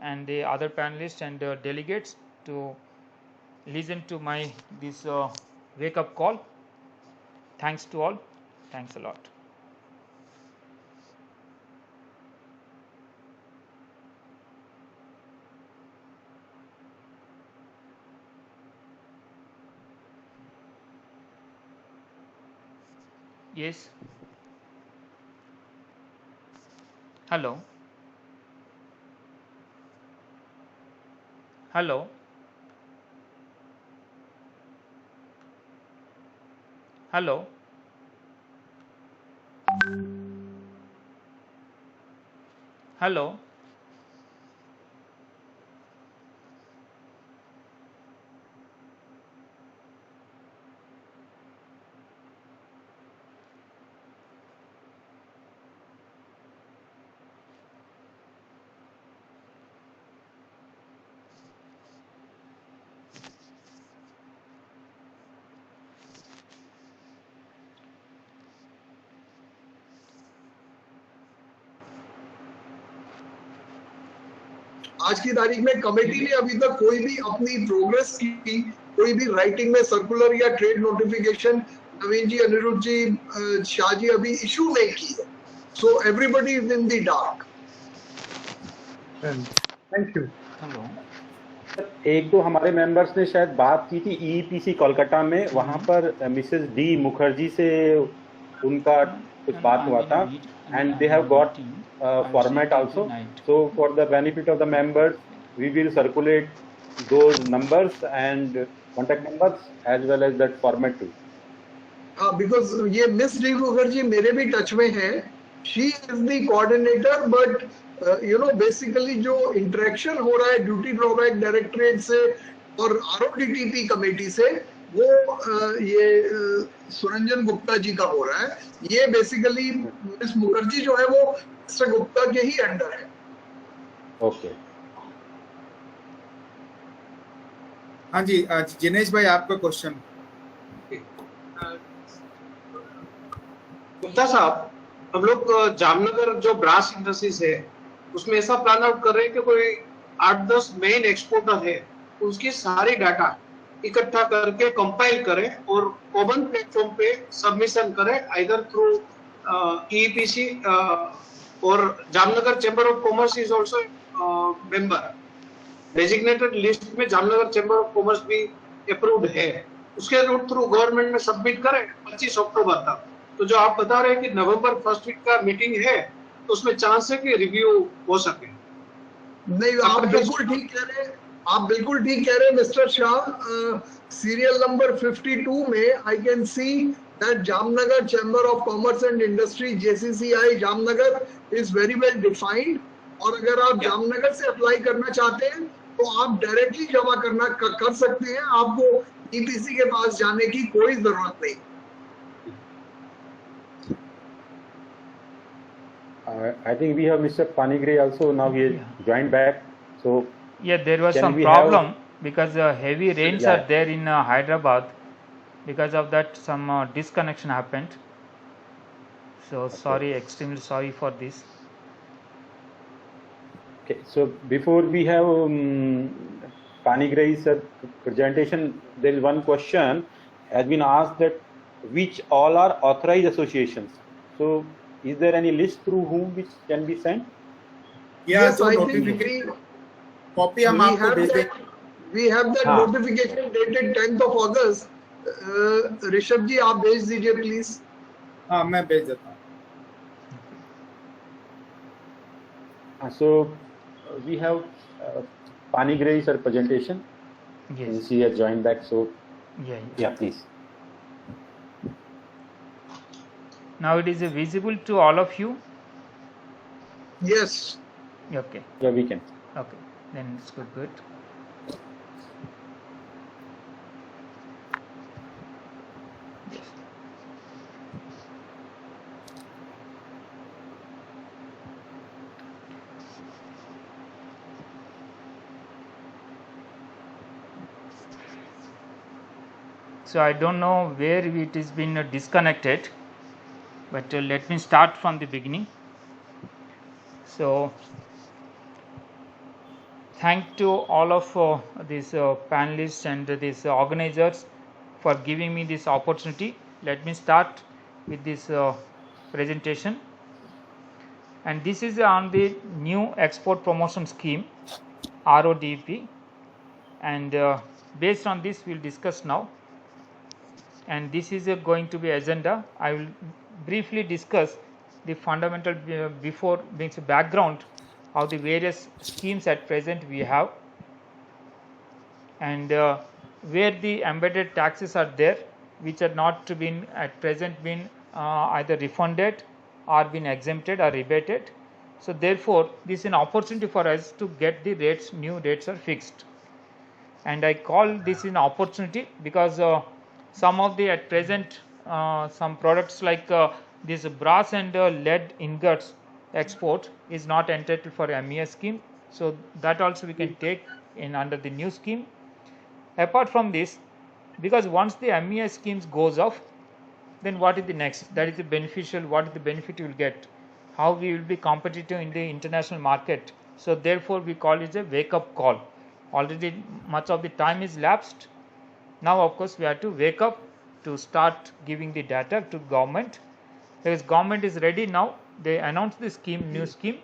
and the other panelists and delegates to listen to my this wake up call. Thanks to all. Thanks a lot. Yes. Hello. Hello. Hello. Hello. आज की तारीख में committee ने अभी तक कोई भी अपनी प्रोग्रेस की कोई भी राइटिंग में सर्कुलर या ट्रेड नोटिफिकेशन नवीन जी, अनिरुद्ध जी, शाह जी अभी इशू नहीं की है. So everybody is in the dark. Thank you. Hello. एक तो हमारे मेंबर्स ने शायद बात की थी ईपीसी कोलकाता में, वहां पर मिसेस डी मुखर्जी से उनका कुछ बात हुआ था, and they have got format also. So for the benefit of the members, we will circulate those numbers and contact numbers as well as that format too. Because ये मिस डी मुखर्जी मेरे भी touch में है. She is the coordinator, but you know basically जो interaction हो रहा है duty drawback directorate से और आरओडीटीपी कमेटी से, वो ये सुरंजन गुप्ता जी का हो रहा है. ये बेसिकली मिस मुखर्जी जो है वो मिस्टर गुप्ता के ही अंडर है. ओके. हाँ जी, जिनेश भाई आपका क्वेश्चन. गुप्ता साहब, हम लोग जामनगर जो ब्रास इंडस्ट्रीज है उसमें ऐसा प्लान आउट कर रहे हैं कि कोई 8-10 मेन एक्सपोर्टर है, उसकी सारी डाटा इकट्ठा करके कंपाइल करें और कॉमन प्लेटफॉर्म पे सबमिशन करें, आइदर थ्रू ईपीसी और Jamnagar chamber of commerce is also member designated list में जामनगर चैम्बर ऑफ कॉमर्स भी अप्रूव्ड है, उसके रूट थ्रू गवर्नमेंट में सबमिट करें 25 अक्टूबर तक। तो जो आप बता रहे हैं कि नवंबर फर्स्ट वीक का मीटिंग है, तो उसमें चांस है कि रिव्यू हो सके। नहीं, आप बिल्कुल ठीक कह रहे हैं, आप बिल्कुल ठीक कह रहे हैं मिस्टर शाह। सीरियल नंबर 52 में I can see that Jamnagar chamber of commerce and industry JCCI Jamnagar is very well defined, और अगर आप जामनगर से अप्लाई करना चाहते हैं तो आप डायरेक्टली जमा कर सकते हैं, आपको EPC के पास जाने की कोई जरूरत नहीं। I think we have Mr. Panigre also now. He has joined back. So Yeah, there was Can some we problem because heavy rains Yeah. are there in Hyderabad. Because of that, some disconnection happened. So sorry, extremely sorry for this. okay, so before we have Panigre's presentation, there is one question has been asked that which all are authorized associations. So is there any list through whom which can be sent? या तो I think notification copy हम आपको भेज देंगे। we have that हाँ। notification dated 10th of August. Rishabh जी आप भेज दीजिए प्लीज। हाँ मैं भेज देता हूँ। So we have Panigre's presentation. Yes. She has joined back. So Yeah. yeah, please. Now it is visible to all of you. Yes. Okay. Yeah, we can. Okay. Then it's good. Good. Yes. So I don't know where it is been disconnected, but let me start from the beginning. So thank to all of these panelists and these organizers for giving me this opportunity. Let me start with this presentation, and this is on the new export promotion scheme RODP, and based on this we will discuss now. And this is going to be agenda. I will briefly discuss the fundamental before means background of the various schemes at present we have, and where the embedded taxes are there which are not been at present been either refunded or been exempted or rebated. So therefore this is an opportunity for us to get the rates, new rates are fixed, and I call this an opportunity because some of the at present some products like this brass and lead ingots export is not entitled for MES scheme, so that also we can take in under the new scheme. Apart from this, because once the MES schemes goes off, then what is the next? That is the beneficial, what is the benefit you will get, how we will be competitive in the international market. So therefore we call it a wake up call. Already much of the time is lapsed. Now of course we have to wake up to start giving the data to government, because government is ready now. They announced the scheme, new scheme,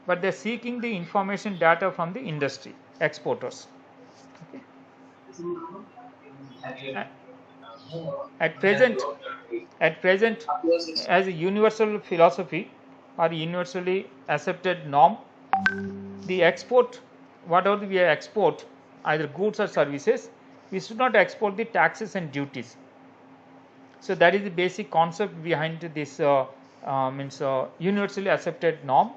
but they are seeking the information data from the industry exporters. Okay. At present as a universal philosophy or universally accepted norm, the export, whatever we export, either goods or services, we should not export the taxes and duties. So that is the basic concept behind this universally accepted norm.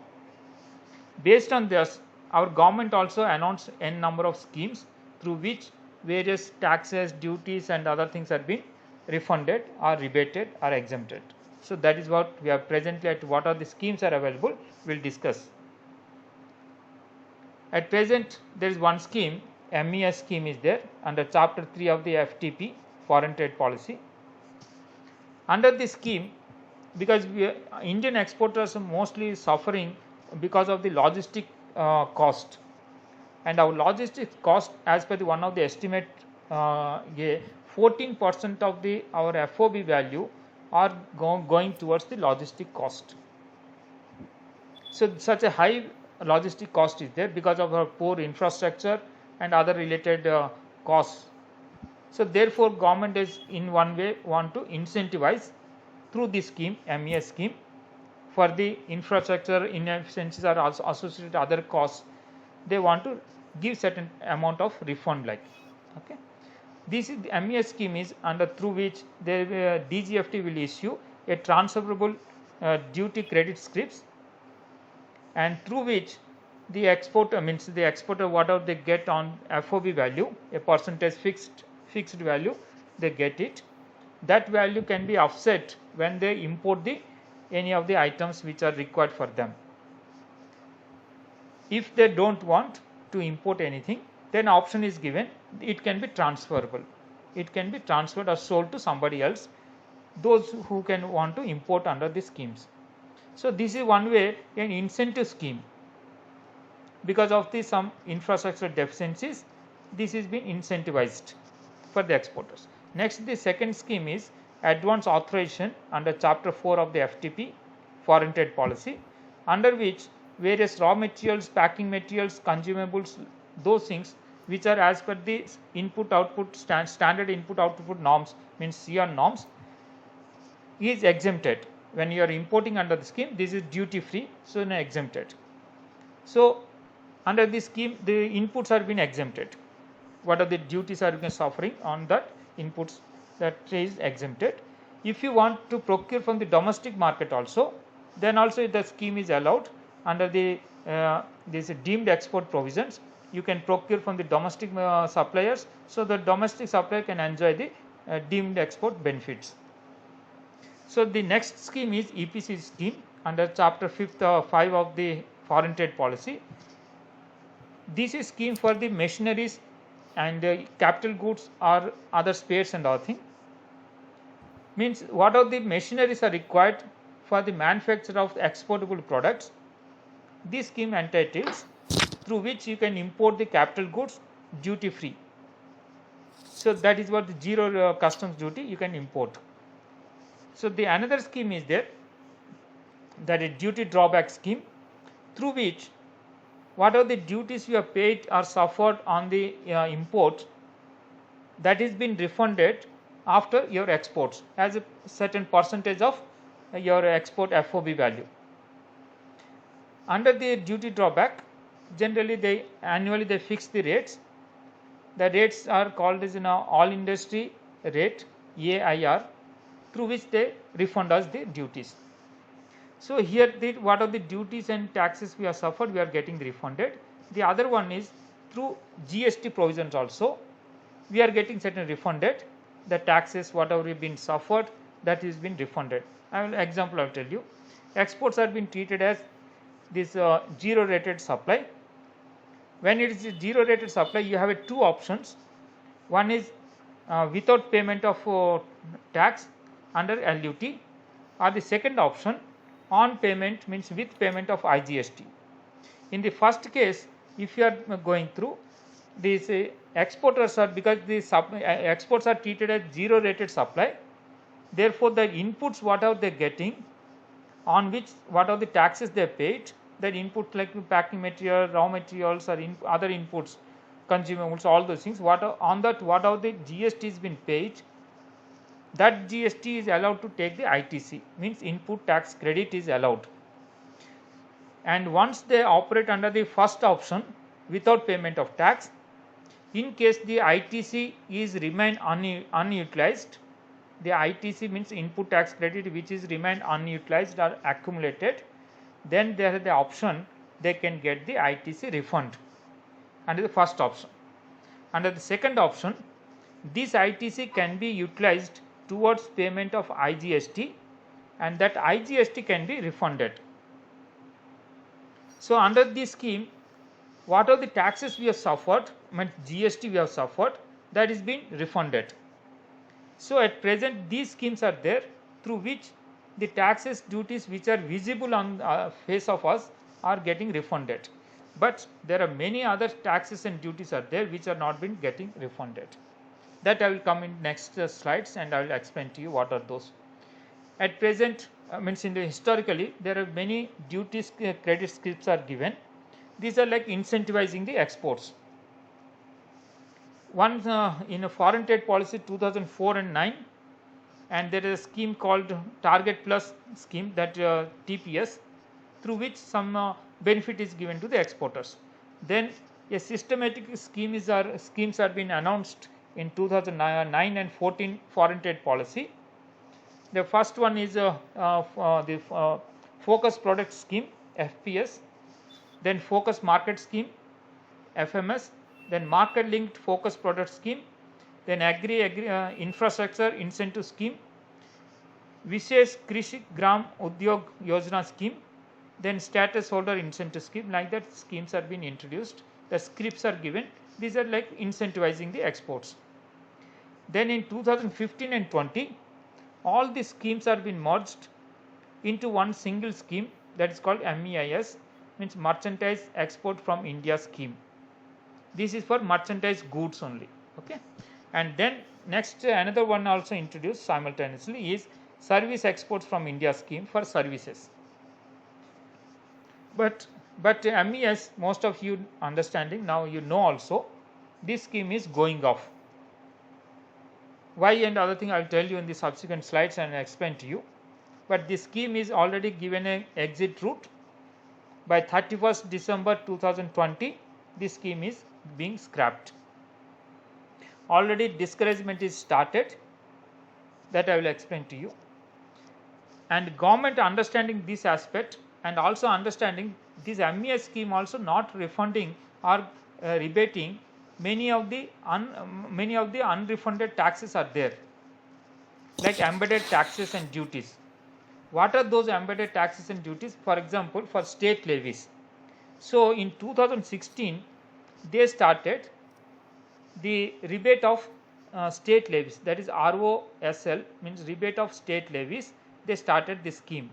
Based on this, our government also announced n number of schemes through which various taxes, duties and other things are being refunded or rebated or exempted. So that is what we are presently at. What are the schemes are available, we will discuss. At present there is one scheme, MES scheme is there under chapter 3 of the FTP, foreign trade policy. Under this scheme, because Indian exporters are mostly suffering because of the logistic cost, and our logistic cost as per the one of the estimate 14% of the our FOB value are going towards the logistic cost. So such a high logistic cost is there because of our poor infrastructure and other related costs. So therefore, government is in one way want to incentivize through this scheme, MES scheme, for the infrastructure inefficiencies are also associated with other costs. They want to give certain amount of refund like. Okay. This is the MES scheme is under through which the DGFT will issue a transferable duty credit scripts, and through which the exporter means the exporter whatever they get on FOB value, a percentage fixed value, they get it. That value can be offset when they import the any of the items which are required for them. If they don't want to import anything, then option is given, it can be transferable. It can be transferred or sold to somebody else, those who can want to import under the schemes. So this is one way, an incentive scheme. Because of the some infrastructure deficiencies, this is being incentivized for the exporters. Next, the second scheme is advance authorization under chapter 4 of the FTP, foreign trade policy, under which various raw materials, packing materials, consumables, those things which are as per the input output standard input output norms, means CR norms, is exempted. When you are importing under the scheme, this is duty free, so exempted. So under this scheme, the inputs are being exempted. What are the duties are being suffering on that inputs, that is exempted. If you want to procure from the domestic market also, then also the scheme is allowed under the this deemed export provisions. You can procure from the domestic suppliers, so the domestic supplier can enjoy the deemed export benefits. So the next scheme is EPC scheme under chapter 5 of the foreign trade policy. This is scheme for the machineries and capital goods or other spares and other thing. Means what are the machineries are required for the manufacture of exportable products. This scheme entitles, through which you can import the capital goods duty free. So that is what the zero customs duty you can import. So the another scheme is there, that is duty drawback scheme, through which what are the duties you have paid or suffered on the import, that is been refunded after your exports as a certain percentage of your export FOB value. Under the duty drawback, generally they annually they fix the rates. The rates are called as all industry rate, AIR, through which they refund us the duties. So here what are the duties and taxes we have suffered, we are getting refunded. The other one is through GST provisions also, we are getting certain refunded. The taxes whatever we been suffered, that is been refunded. Example I will tell you. Exports are being treated as this zero rated supply. When it is a zero rated supply, you have two options. One is without payment of tax under LUT, or the second option on payment, means with payment of IGST. In the first case, if you are going through these exporters are, because the exports are treated as zero rated supply, therefore the inputs whatever they are getting, on which what are the taxes they paid, that input like packing material, raw materials, or other inputs, consumables, all those things, what are, on that what are the GST is been paid, that GST is allowed to take the ITC, means input tax credit is allowed. And once they operate under the first option without payment of tax, in case the ITC is remain unutilized, the ITC means input tax credit which is remain unutilized or accumulated, then there is the option they can get the ITC refund under the first option. Under the second option, this ITC can be utilized towards payment of IGST, and that IGST can be refunded. So under this scheme, what are the taxes we have suffered, means GST we have suffered, that is being refunded. So at present these schemes are there, through which the taxes, duties which are visible on face of us are getting refunded. But there are many other taxes and duties are there which are not been getting refunded. That I will come in next slides, and I will explain to you what are those. At present, means in the historically there are many duties credit scripts are given. These are like incentivizing the exports. One in a foreign trade policy 2004 and 9, and there is a scheme called Target Plus scheme, that TPS, through which some benefit is given to the exporters. Then a systematic schemes are being announced in 2009 and 14 foreign trade policy. The first one is the Focus Product Scheme, FPS, then Focus Market Scheme, FMS, then Market Linked Focus Product Scheme, then Agri Infrastructure Incentive Scheme, Vishesh Krishi Gram Udyog Yojana Scheme, then Status Holder Incentive Scheme. Like that, schemes are being introduced. The scripts are given. These are like incentivizing the exports. Then in 2015 and 20, all these schemes are being merged into one single scheme, that is called MEIS, means Merchandise Export from India scheme. This is for merchandise goods only. Okay, and then next another one also introduced simultaneously is Service Exports from India scheme for services. But MES, most of you understanding now, you know also, this scheme is going off. Why and other thing I will tell you in the subsequent slides and explain to you. But this scheme is already given an exit route. By 31st December 2020, this scheme is being scrapped. Already discouragement is started, that I will explain to you. And government understanding this aspect and also understanding this MES scheme also not refunding or rebating many of the unrefunded taxes are there, like embedded taxes and duties. What are those embedded taxes and duties? For example, for state levies. So in 2016, they started the rebate of state levies, that is ROSL, means rebate of state levies. They started this scheme.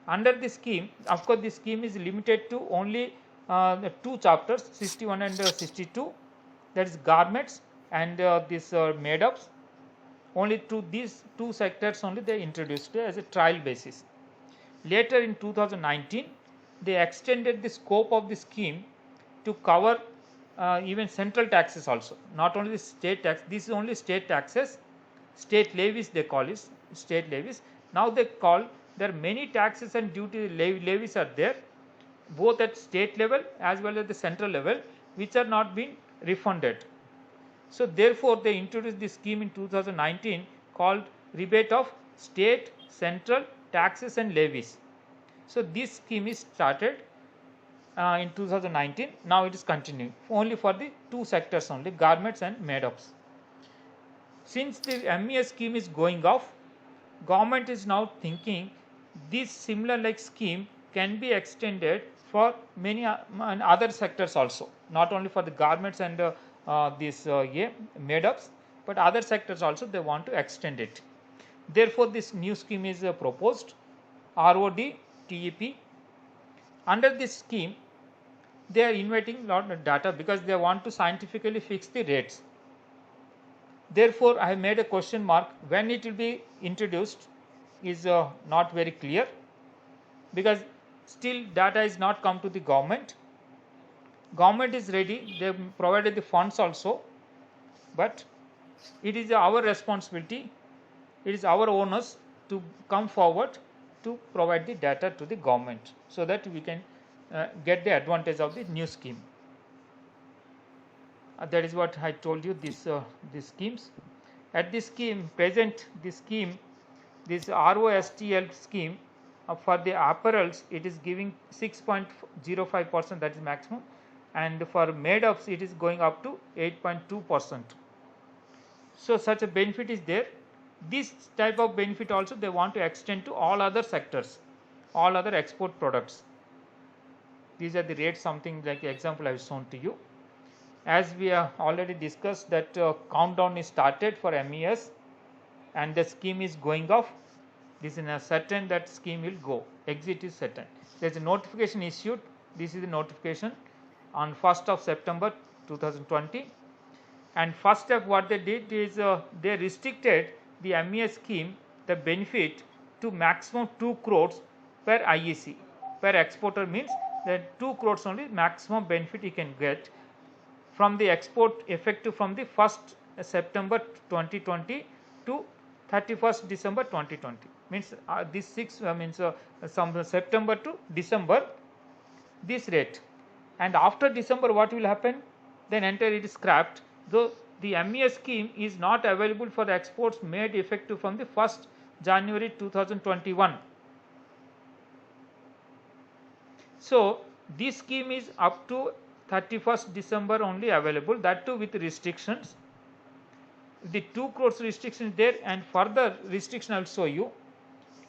Under this scheme, of course, this scheme is limited to only the two chapters, 61 and 62, that is garments and this made-ups. Only to these two sectors only they introduced as a trial basis. Later in 2019, they extended the scope of the scheme to cover even central taxes also, not only the state tax. This is only state taxes, state levies they call it, state levies. Now they call, there are many taxes and duty levies are there, both at state level as well as the central level, which are not being refunded. So therefore, they introduced this scheme in 2019 called rebate of state, central taxes and levies. So this scheme is started in 2019. Now it is continuing only for the two sectors only, garments and made-ups. Since the MES scheme is going off, government is now thinking this similar like scheme can be extended for many other sectors also, not only for the garments and made-ups, but other sectors also they want to extend it. Therefore, this new scheme is proposed, ROD TEP. Under this scheme, they are inviting lot of data because they want to scientifically fix the rates. Therefore, I have made a question mark. When it will be introduced is not very clear, because still data is not come to the government. Government is ready, they provided the funds also, but it is our responsibility, it is our onus to come forward to provide the data to the government so that we can get the advantage of the new scheme. That is what I told you, these schemes. At this scheme, present this scheme, this ROSTL scheme, for the apparels it is giving 6.05%, that is maximum, and for made-ups it is going up to 8.2%. So such a benefit is there. This type of benefit also they want to extend to all other sectors, all other export products. These are the rates, something like example I have shown to you. As we have already discussed that countdown is started for MES and the scheme is going off. This is a certain that scheme will go, exit is certain. There is a notification issued, this is the notification on 1st of September 2020, and first step what they did is they restricted the MES scheme, the benefit, to maximum 2 crores per IEC, per exporter, means then 2 crores only maximum benefit you can get from the export effective from the 1st September 2020 to 31st December 2020. Means this 6 means from September to December this rate, and after December what will happen? Then entire it is scrapped. Though the MES scheme is not available for the exports made effective from the 1st January 2021. So this scheme is up to 31st December only available, that too with restrictions. The 2 crores restriction is there, and further restriction I will show you.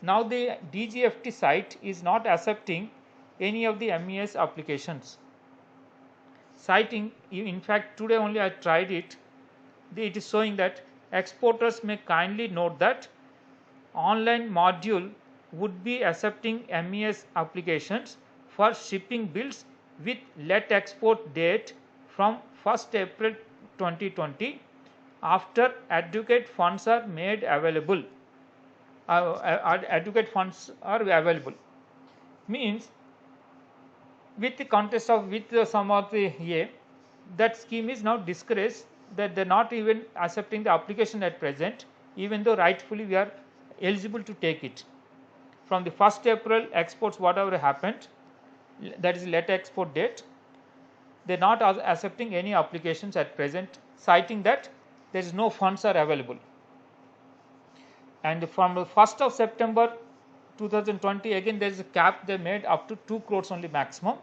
Now the DGFT site is not accepting any of the MES applications. Citing, in fact today only I tried it, it is showing that exporters may kindly note that online module would be accepting MES applications for shipping bills with let export date from 1st April 2020 after adequate funds are made available. Adequate funds are available means with the context of some of the that scheme is now discouraged, that they are not even accepting the application at present, even though rightfully we are eligible to take it. From the 1st April exports whatever happened, that is let export date, they are not accepting any applications at present, citing that there is no funds are available. And from the 1st of September 2020 again there is a cap they made up to 2 crores only maximum,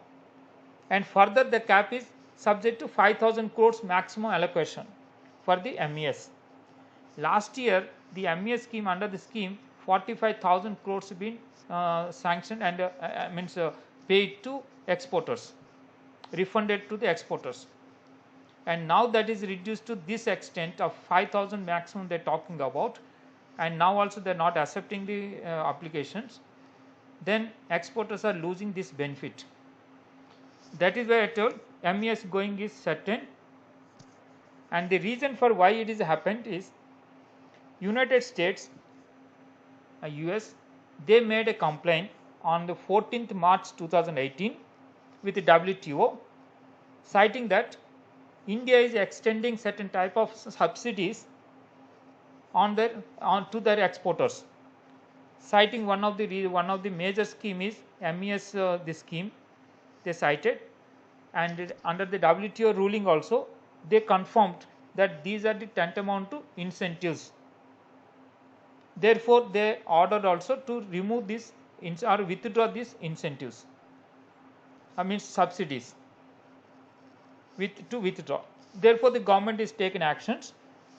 and further the cap is subject to 5,000 crores maximum allocation for the MES. Last year the MES scheme, under the scheme 45,000 crores been sanctioned and means paid to exporters, refunded to the exporters, and now that is reduced to this extent of 5,000 maximum they are talking about, and now also they are not accepting the applications. Then exporters are losing this benefit. That is why I told MES going is certain, and the reason for why it is happened is United States, US, they made a complaint on the 14th March 2018 with the WTO, citing that India is extending certain type of subsidies to their exporters, citing one of the major scheme is MES this scheme they cited, and under the WTO ruling also they confirmed that these are the tantamount to incentives. Therefore they ordered also to remove this or withdraw these incentives, means subsidies to withdraw. Therefore the government is taking actions.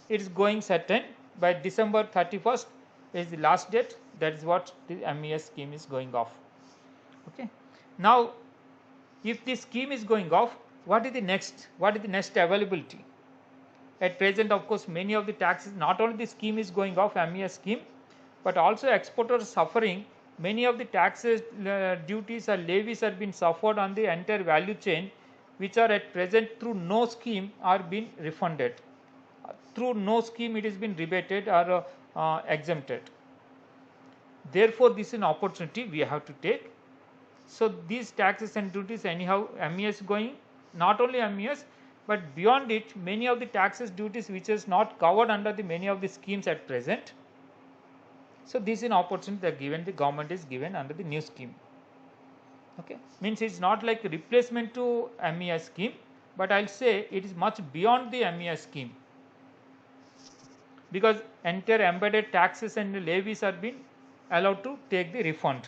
It is going certain by December 31st is the last date. That is what the MES scheme is going off. Okay. Now if this scheme is going off, what is the next availability? At present of course many of the taxes, not only the scheme is going off, MES scheme, but also exporters are suffering. Many of the taxes, duties or levies are being suffered on the entire value chain, which are at present through no scheme are being refunded. Through no scheme it has been rebated or exempted. Therefore this is an opportunity we have to take. So these taxes and duties anyhow MES going, not only MES but beyond it many of the taxes, duties which is not covered under the many of the schemes at present. So this is an opportunity that given, the government is given under the new scheme. Okay, means it's not like a replacement to MES scheme, but I'll say it is much beyond the MES scheme, because entire embedded taxes and levies are being allowed to take the refund.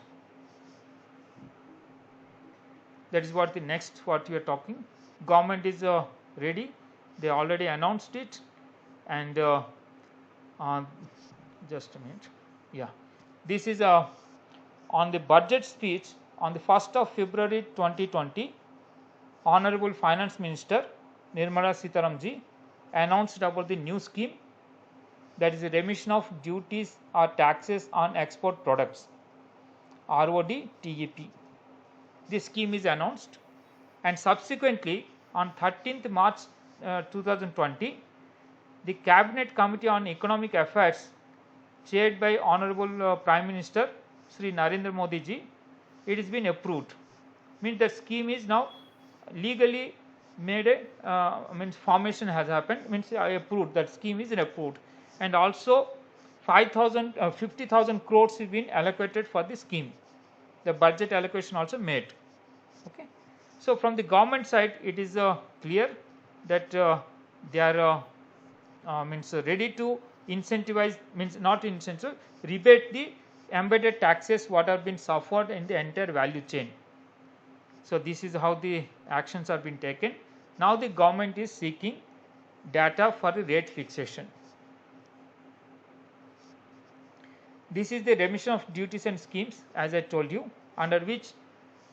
That is what the next what we are talking. Government is ready. They already announced it, and just a minute. Yeah, this is on the budget speech on the 1st of February 2020. Honorable Finance Minister Nirmala Sitharaman ji announced about the new scheme, that is the remission of duties or taxes on export products, ROD TEP. This scheme is announced, and subsequently on 13th March 2020, the Cabinet Committee on Economic Affairs, chaired by Honorable Prime Minister Sri Narendra Modi ji, it has been approved means the scheme is now legally made a means formation has happened, means approved, that scheme is approved, and also 50,000 crores has been allocated for the scheme. The budget allocation also made. Okay. So from the government side, it is clear that they are means ready to incentivize, means not incentive, rebate the embedded taxes what have been suffered in the entire value chain. So this is how the actions have been taken. Now the government is seeking data for the rate fixation. This is the remission of duties and schemes, as I told you, under which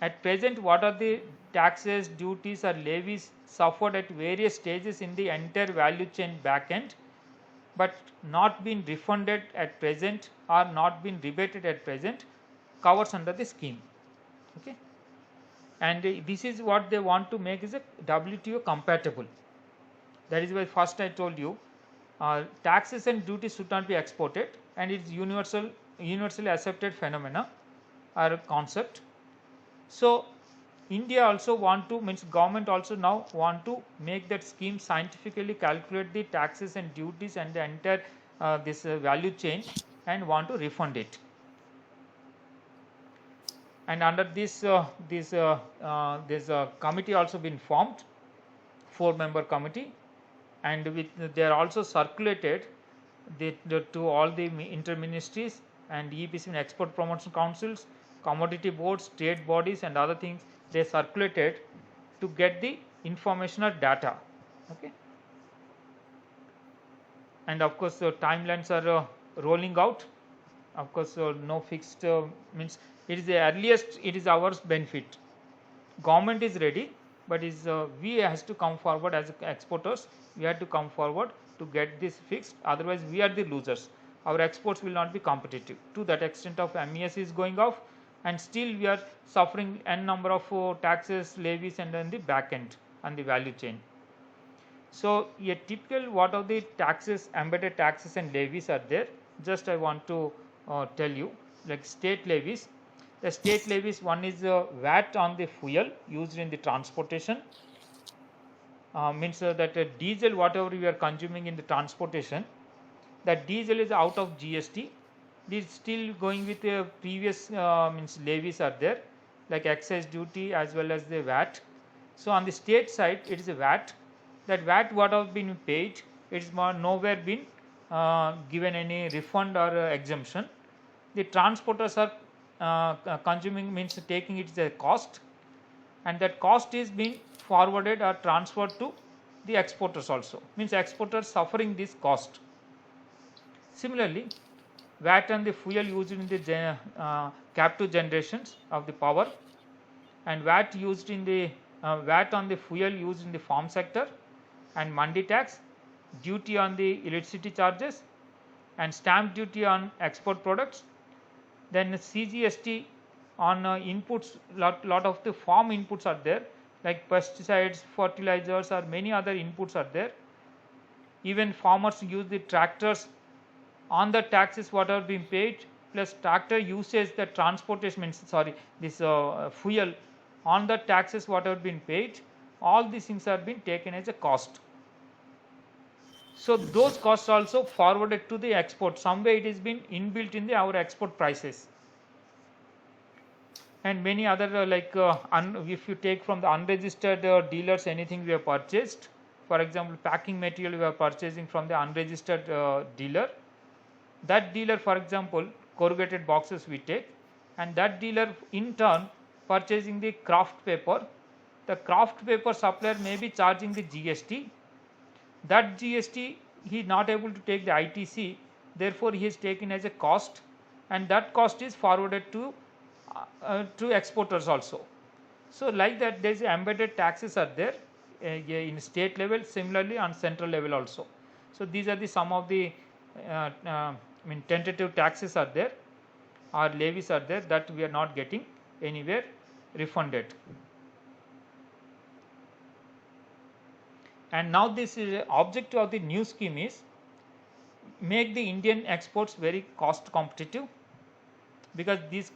at present what are the taxes, duties or levies suffered at various stages in the entire value chain back end, but not been refunded at present or not been rebated at present, covers under the scheme. Okay. And this is what they want to make is a WTO compatible. That is why first I told you taxes and duties should not be exported, and it is universally accepted phenomena or concept. So India also want to, means government also now want to make that scheme scientifically calculate the taxes and duties and the entire this value chain and want to refund it. And under this committee also been formed, 4-member committee, and they are also circulated to all the inter-ministries and EPC and export promotion councils, commodity boards, trade bodies and other things. They circulated to get the information or data. Okay. And of course the timelines are rolling out. Of course no fixed means it is the earliest, it is our benefit. Government is ready, but is we has to come forward as exporters. We have to come forward to get this fixed, otherwise we are the losers. Our exports will not be competitive. To that extent of MES is going off, and still we are suffering n number of taxes, levies and then the back end and the value chain. So a typical what are the taxes, embedded taxes and levies are there. Just I want to tell you, like state levies. The state levies, one is VAT on the fuel used in the transportation. Means that diesel whatever we are consuming in the transportation, that diesel is out of GST. This is still going with the previous means levies are there, like excise duty as well as the VAT. So on the state side it is a VAT. That VAT what have been paid, it is nowhere been given any refund or exemption. The transporters are consuming, means taking it as a cost, and that cost is being forwarded or transferred to the exporters also, means exporters suffering this cost. Similarly, VAT on the fuel used in the captive generations of the power, and VAT used in the VAT on the fuel used in the farm sector, and mandi tax, duty on the electricity charges, and stamp duty on export products. Then CGST on inputs, lot of the farm inputs are there, like pesticides, fertilizers or many other inputs are there. Even farmers use the tractors, on the taxes what are being paid plus tractor usage, the transportation means this fuel, on the taxes what have been paid, all these things are being taken as a cost. So those costs also forwarded to the export, somewhere it is been inbuilt in our export prices. And many other if you take from the unregistered dealers anything we have purchased, for example packing material we are purchasing from the unregistered dealer, that dealer for example corrugated boxes we take, and that dealer in turn purchasing the kraft paper, the kraft paper supplier may be charging the GST. That GST he is not able to take the ITC, therefore he is taken as a cost, and that cost is forwarded to exporters also. So like that there is embedded taxes are there in state level, similarly on central level also. So these are the some of the tentative taxes are there or levies are there that we are not getting anywhere refunded. And now this is objective of the new scheme is make the Indian exports very cost competitive, because these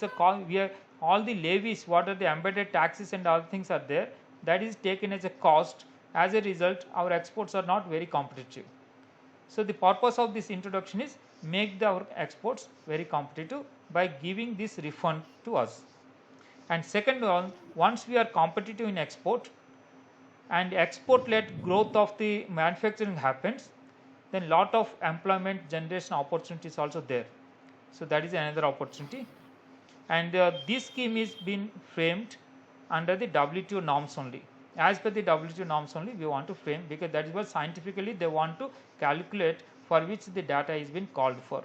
are cost we are all the levies, what are the embedded taxes and other things are there, that is taken as a cost. As a result, our exports are not very competitive. So the purpose of this introduction is make our exports very competitive by giving this refund to us. And second one, once we are competitive in export and export led growth of the manufacturing happens, then lot of employment generation opportunities also there. So that is another opportunity. And this scheme is being framed under the WTO norms only. As per the WTO norms only we want to frame, because that is what scientifically they want to calculate, for which the data is being called for.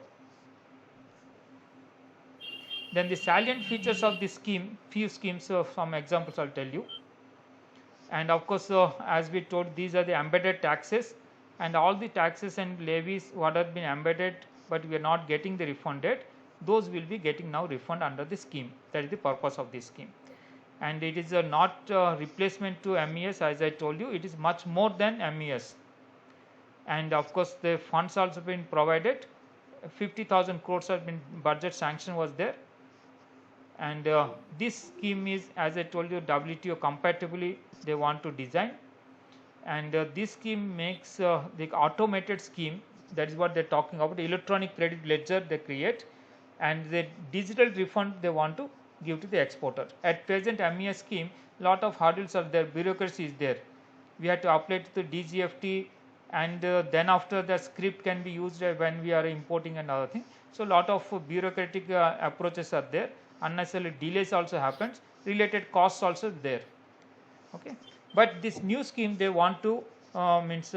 Then the salient features of this scheme, few schemes, some examples I will tell you. And of course, as we told, these are the embedded taxes, and all the taxes and levies what have been embedded but we are not getting the refunded, those will be getting now refund under the scheme. That is the purpose of this scheme. And it is not replacement to MES, as I told you, it is much more than MES. And of course, the funds also been provided. 50,000 crores have been budget sanction was there. And this scheme is, as I told you, WTO compatibly they want to design. And this scheme makes the automated scheme, that is what they are talking about, electronic credit ledger they create, and the digital refund they want to give to the exporter. At present, MES scheme, lot of hurdles are there, bureaucracy is there. We have to apply to the DGFT, and then after the script can be used when we are importing and other thing. So lot of bureaucratic approaches are there. Unnecessary delays also happens. Related costs also there. Okay, but this new scheme they want to means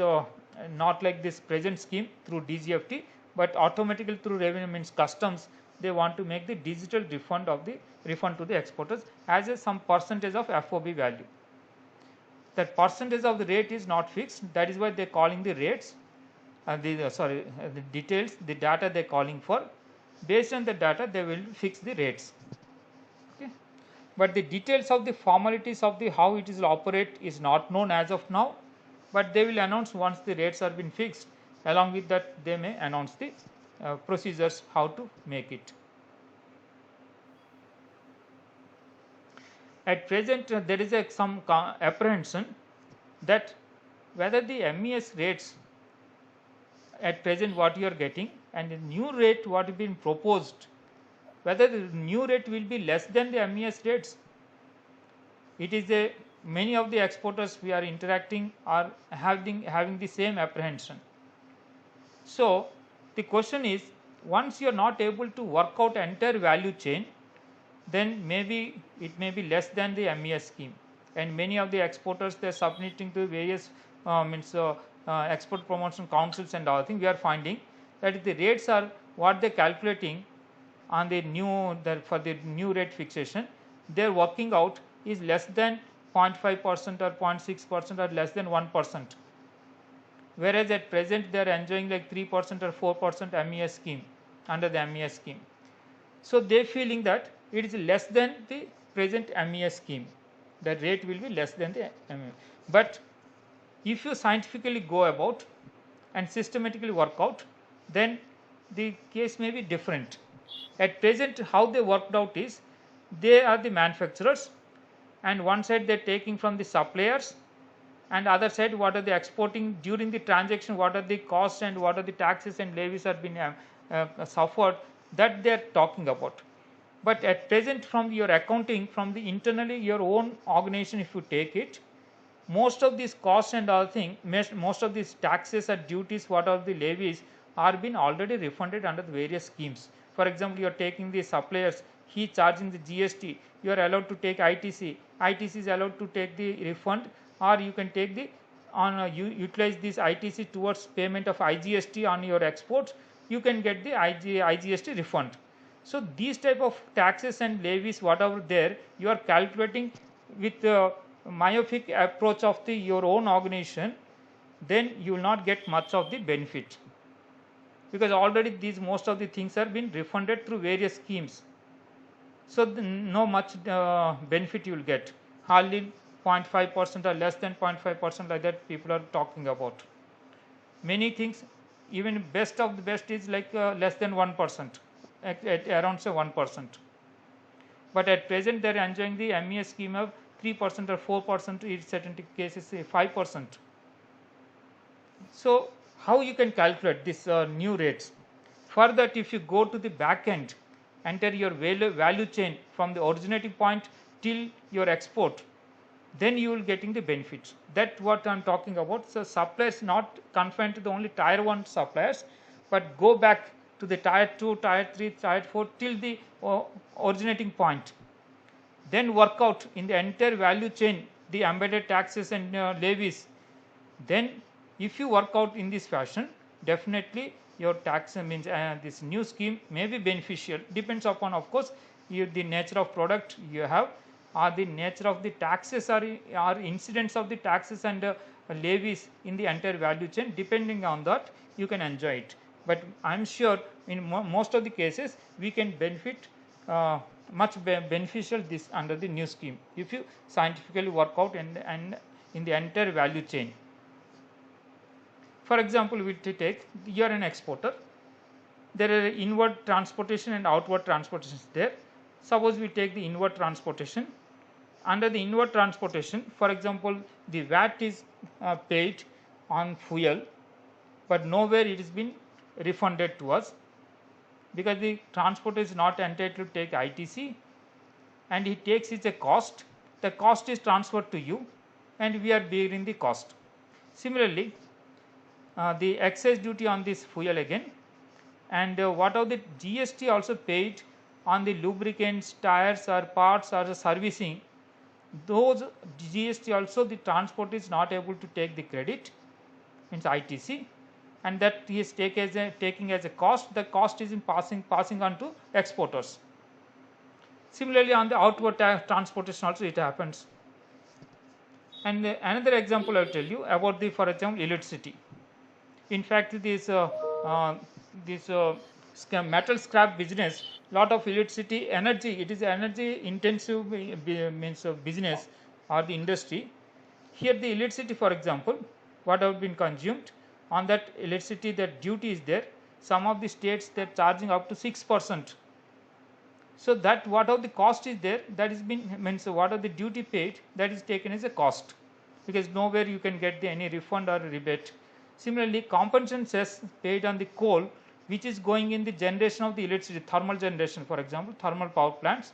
not like this present scheme through DGFT, but automatically through revenue means customs. They want to make the digital refund of the refund to the exporters as a some percentage of FOB value. That percentage of the rate is not fixed. That is why they are calling the rates. The details, the data they are calling for. Based on the data, they will fix the rates. Okay, but the details of the formalities of the how it will operate is not known as of now. But they will announce once the rates have been fixed. Along with that, they may announce the procedures how to make it. At present, there is some apprehension that whether the MES rates at present what you are getting and the new rate what is being proposed, whether the new rate will be less than the MES rates. It is many of the exporters we are interacting are having the same apprehension. So the question is, once you are not able to work out entire value chain, then maybe it may be less than the MES scheme. And many of the exporters they are submitting to various export promotion councils and other things. We are finding that if the rates are what they are calculating on the new for the new rate fixation, their working out is less than 0.5% or 0.6% or less than 1%. Whereas at present they are enjoying like 3% or 4% MES scheme under the MES scheme. So they are feeling that it is less than the present MES scheme. The rate will be less than the MES. But if you scientifically go about and systematically work out, then the case may be different. At present, how they worked out is they are the manufacturers, and one side they are taking from the suppliers, and other side what are they exporting during the transaction, what are the costs and what are the taxes and levies are being suffered, that they are talking about. But at present, from your accounting, from the internally your own organization, if you take it, most of these costs and all things, most of these taxes or duties, what are the levies, are been already refunded under the various schemes. For example, you are taking the suppliers, he charging the GST, you are allowed to take ITC, ITC is allowed to take the refund, or you can take the you utilize this ITC towards payment of IGST on your exports, you can get the IGST refund. So these type of taxes and levies whatever there, you are calculating with myopic approach of your own organization, then you will not get much of the benefit, because already these most of the things are been refunded through various schemes. So no much benefit you will get, hardly 0.5% or less than 0.5% like that people are talking about. Many things, even best of the best is like less than 1%, at around say 1%. but at present they are enjoying the MES scheme of 3% or 4%, in certain cases 5%. So how you can calculate this new rates? For that, if you go to the back end, enter your value chain from the originating point till your export, then you will getting the benefits. That's what I'm talking about. So suppliers not confined to the only tier 1 suppliers, but go back to the tier 2, tier 3, tier 4 till the originating point. Then work out in the entire value chain the embedded taxes and levies. Then if you work out in this fashion, definitely your tax means this new scheme may be beneficial. Depends upon, of course, the nature of product you have, or the nature of the taxes, or incidents of the taxes and levies in the entire value chain. Depending on that, you can enjoy it. But I'm sure in most of the cases we can benefit much beneficial this under the new scheme if you scientifically work out and in the entire value chain. For example, we take, you are an exporter, there are inward transportation and outward transportation there. Suppose we take the inward transportation. Under the inward transportation, for example, the VAT is paid on fuel, but nowhere it has been refunded to us, because the transporter is not entitled to take ITC, and he takes it a cost. The cost is transferred to you, and we are bearing the cost. Similarly, the excise duty on this fuel again, and what are the GST also paid on the lubricants, tires or parts or servicing, those GST also the transport is not able to take the credit, means ITC, and that he is taking as a cost. The cost is in passing on to exporters. Similarly, on the outward transportation also it happens. And another example I will tell you about the, for example, electricity. In fact, this metal scrap business, lot of electricity energy, it is energy intensive means of business or the industry. Here the electricity, for example, what have been consumed, on that electricity that duty is there. Some of the states they are charging up to 6%. So that what of the cost is there, that is been means what of the duty paid, that is taken as a cost, because nowhere you can get any refund or rebate. Similarly, compensation cess paid on the coal which is going in the generation of the electricity, thermal generation, for example, thermal power plants,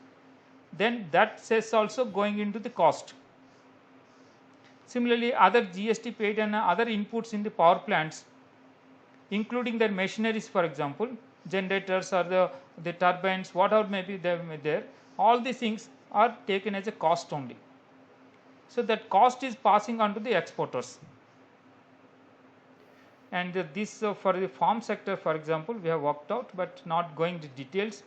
then that cess also going into the cost. Similarly, other GST paid and other inputs in the power plants, including their machineries, for example, generators or the turbines, whatever may be there, all these things are taken as a cost only. So that cost is passing on to the exporters. And this for the farm sector, for example, we have worked out, but not going into details.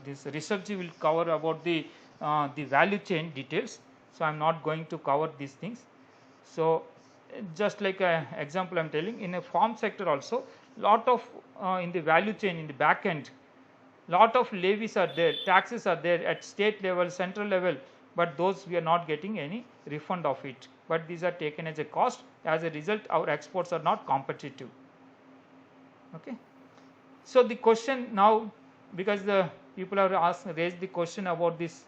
This research will cover about the value chain details, so I am not going to cover these things. So just like an example I am telling, in a farm sector also, lot of in the value chain, in the back end, lot of levies are there, taxes are there at state level, central level, but those we are not getting any refund of it, but these are taken as a cost. As a result, our exports are not competitive. Okay. So the question now, because the people have raised the question about this,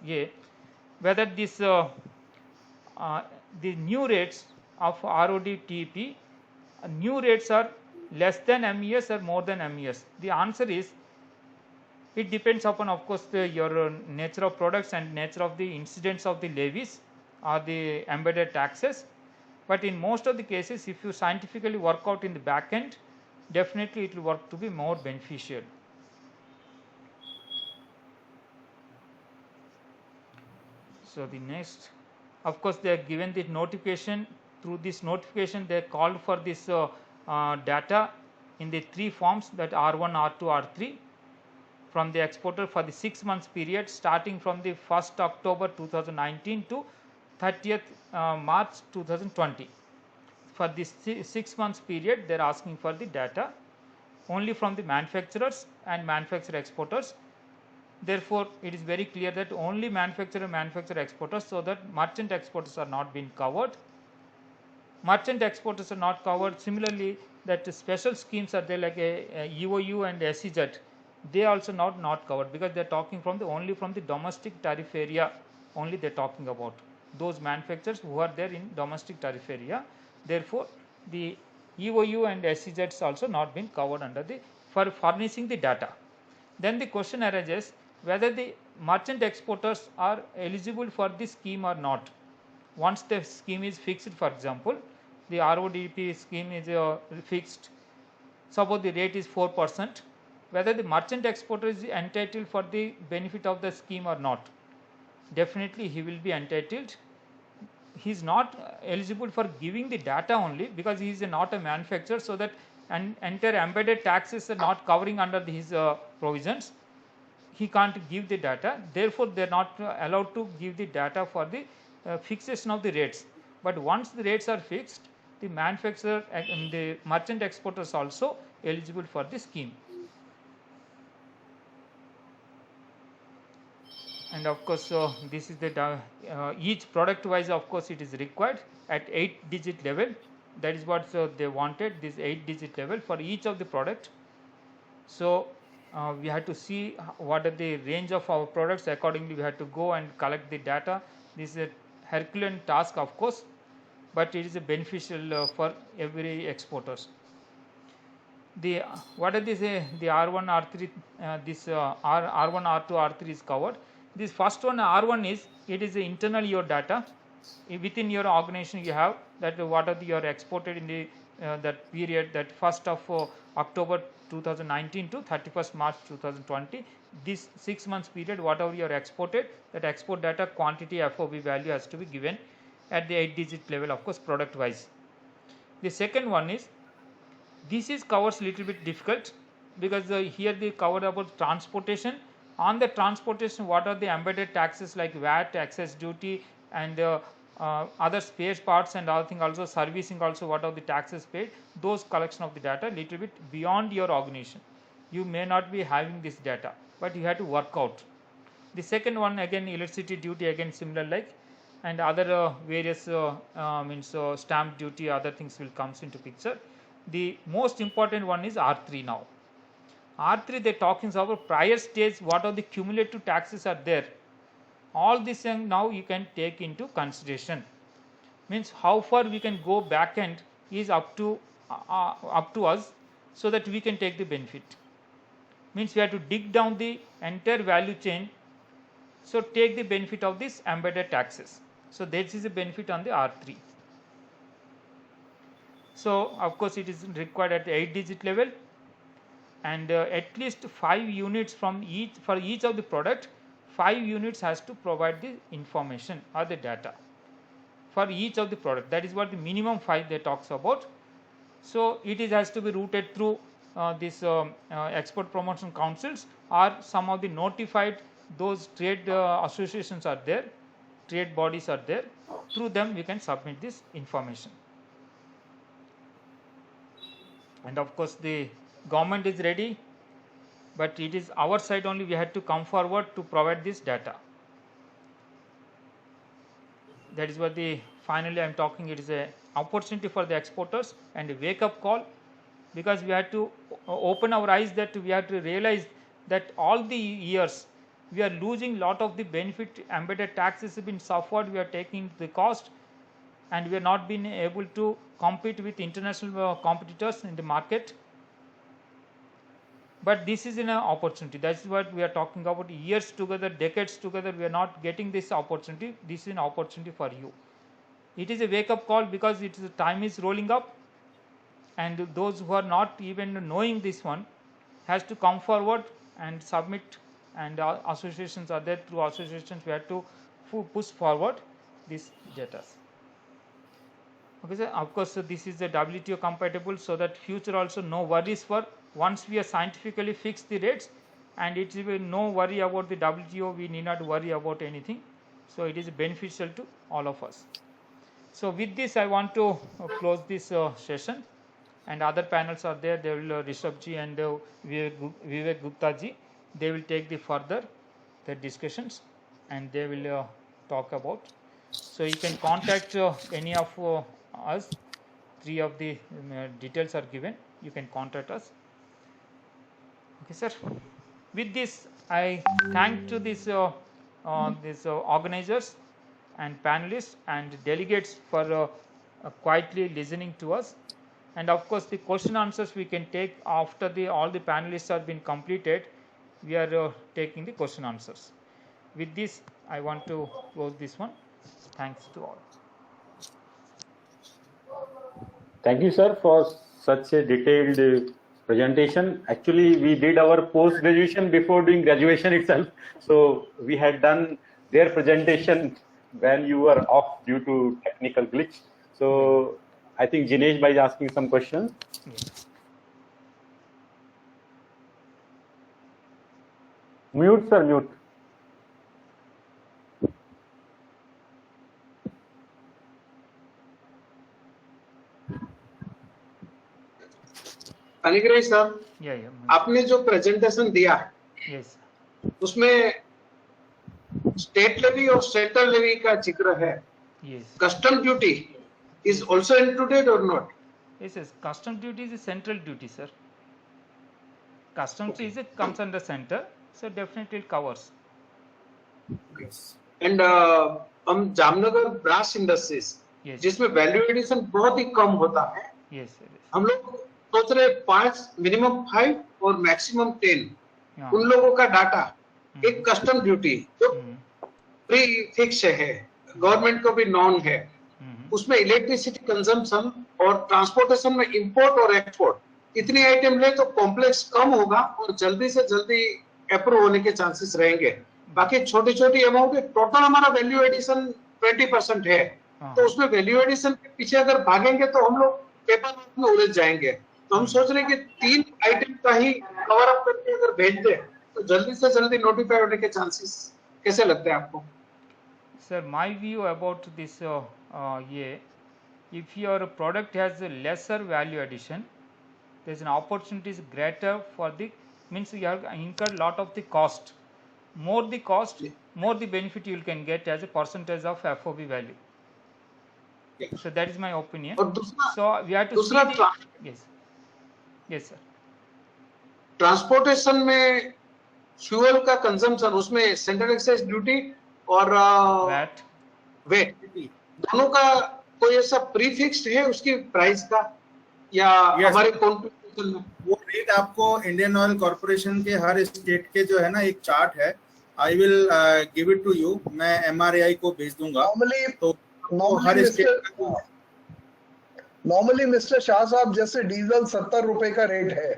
whether this the new rates of RODTEP, new rates are less than MES or more than MES. The answer is, it depends upon, of course, your nature of products and nature of the incidence of the levies or the embedded taxes. But in most of the cases, if you scientifically work out in the back end, definitely it will work to be more beneficial. So the next, of course, they are given the notification. Through this notification, they called for this data in the 3 forms, that R1, R2, R3 from the exporter for the 6 months period starting from the 1st October 2019 to 30th March 2020. For this 6 months period, they are asking for the data only from the manufacturers and manufacturer exporters. Therefore, it is very clear that only manufacturer exporters, so that merchant exporters are not being covered. Merchant exporters are not covered. Similarly, that special schemes are there, like a EOU and SEZ. they also not covered, because they are talking from the only from the domestic tariff area only they are talking about, those manufacturers who are there in domestic tariff area. Therefore, the EOU and SEZs also not been covered under the for furnishing the data. Then the question arises whether the merchant exporters are eligible for this scheme or not. Once the scheme is fixed, for example, the RODP scheme is fixed, suppose the rate is 4%, whether the merchant exporter is entitled for the benefit of the scheme or not. Definitely he will be entitled. He is not eligible for giving the data only, because he is not a manufacturer, so that entire embedded taxes are not covering under his provisions. He can't give the data, therefore they are not allowed to give the data for the fixation of the rates. But once the rates are fixed, the manufacturer and the merchant exporters also eligible for the scheme. And of course, this is the each product wise, of course, it is required at 8-digit level. That is what they wanted, this 8-digit level for each of the product. So we have to see what are the range of our products. Accordingly, we have to go and collect the data. This is a Herculean task, of course, but it is a beneficial for every exporters. The what are these? The R1, R3, this R1, R2, R3 is covered. This first one, R1, is it is internal your data within your organization. You have that what are the your exported in the that period, that 1st of October 2019 to 31st March 2020. This 6 months period, whatever you are exported, that export data quantity FOB value has to be given at the 8-digit level, of course, product wise. The second one is, this is covers little bit difficult, because here they cover about transportation. On the transportation, what are the embedded taxes like VAT, excess duty, and other spare parts and other thing, also servicing, also what are the taxes paid, those collection of the data little bit beyond your organization. You may not be having this data, but you have to work out. The second one, again electricity duty, again similar like, and other various means stamp duty, other things will comes into picture. The most important one is R3 now. R3 they talking about prior stage, what are the cumulative taxes are there. All this now you can take into consideration. Means how far we can go back end is up to us, so that we can take the benefit. Means we have to dig down the entire value chain, so take the benefit of this embedded taxes. So this is a benefit on the R3. So of course it is required at the 8-digit level, and at least 5 units from each, for each of the product, 5 units has to provide the information or the data for each of the product. That is what the minimum 5 they talks about. So it is has to be routed through this export promotion councils, or some of the notified those trade associations are there, trade bodies are there, through them we can submit this information. And of course the government is ready, but it is our side only, we had to come forward to provide this data. That is what the finally I am talking, it is a opportunity for the exporters and a wake up call, because we had to open our eyes, that we have to realize that all the years we are losing lot of the benefit. Embedded taxes have been suffered, we are taking the cost, and we are not been able to compete with international competitors in the market. But this is an opportunity. That is what we are talking about. Years together, decades together, we are not getting this opportunity. This is an opportunity for you. It is a wake up call, because it is time is rolling up, and those who are not even knowing this one has to come forward and submit, and associations are there, through associations we have to push forward these data. Okay, sir. Of course, this is the WTO compatible, so that future also no worries for, once we are scientifically fix the rates, and it is no worry about the WTO, we need not worry about anything. So it is beneficial to all of us. So with this I want to close this session, and other panels are there. They will Rishabh ji and Vivek Gupta ji, they will take the further the discussions, and they will talk about. So you can contact any of us. 3 of the details are given. You can contact us. Okay, sir. With this, I thank to this organizers and panelists and delegates for quietly listening to us. And of course, the question answers we can take after all the panelists have been completed. We are taking the question answers. With this, I want to close this one. Thanks to all. Thank you, sir, for such a detailed presentation. Actually, we did our post-graduation before doing graduation itself. So we had done their presentation when you were off due to technical glitch. So I think Jinesh Bhai is asking some questions. Yes. Mute, sir, mute. Anigrah sir, Yeah. आपने जो presentation दिया Yes. उसमें state levy और central levy का जिक्र है. Yes. Custom duty is also included और not? Yes, yes. Custom duty is a central duty, sir. Customs is it comes under center, so definitely it covers. And हम Jamnagar brass industries Yes. जिसमें value addition बहुत ही कम होता है, Yes, sir. Yes. हम लोग सोच रहे 5 मिनिमम 5 और मैक्सिमम 10 Yeah. उन लोगों का डाटा एक कस्टम ड्यूटी जो प्री फिक्स है, गवर्नमेंट को भी नॉन है, उसमें इलेक्ट्रिसिटी कंजम्पशन और ट्रांसपोर्टेशन में इंपोर्ट और एक्सपोर्ट इतनी आइटम ले तो कॉम्प्लेक्स कम होगा और जल्दी से जल्दी अप्रूव होने के चांसेस रहेंगे. बाकी छोटी छोटी अमाउंट टोटल हमारा वैल्यू एडिशन 20% है, तो उसमें वैल्यू एडिशन के पीछे अगर भागेंगे तो हम लोग पेपर में उलझ जाएंगे. तो हम सोच रहे हैं कि 3 आइटम का ही कवर अप करके अगर भेज दे तो जल्दी से जल्दी नोटिफाई होने के चांसेस कैसे लगते हैं आपको? Sir, my view about this, if your product has a lesser value addition, there's an opportunity is greater for the means you have incurred lot of the cost. More the cost, more the benefit you can get as a percentage of FOB value. So that is my opinion. और दूसरा So we have to see दूसरा the, yes, yes, sir. Transportation में fuel का consumption उसमें central excise duty और VAT. Wait दोनों का कोई ऐसा प्रीफिक्स्ड है उसकी प्राइस का या Yes. हमारे कॉन्ट्रीब्यूशन में? वो रेट आपको इंडियन ऑयल कॉर्पोरेशन के हर स्टेट के जो है ना एक चार्ट है, I will give it to you, मैं एमआरआई को भेज दूंगा. तो हर state normally mister Shah sahab, जैसे डीजल 70 रुपए का रेट है,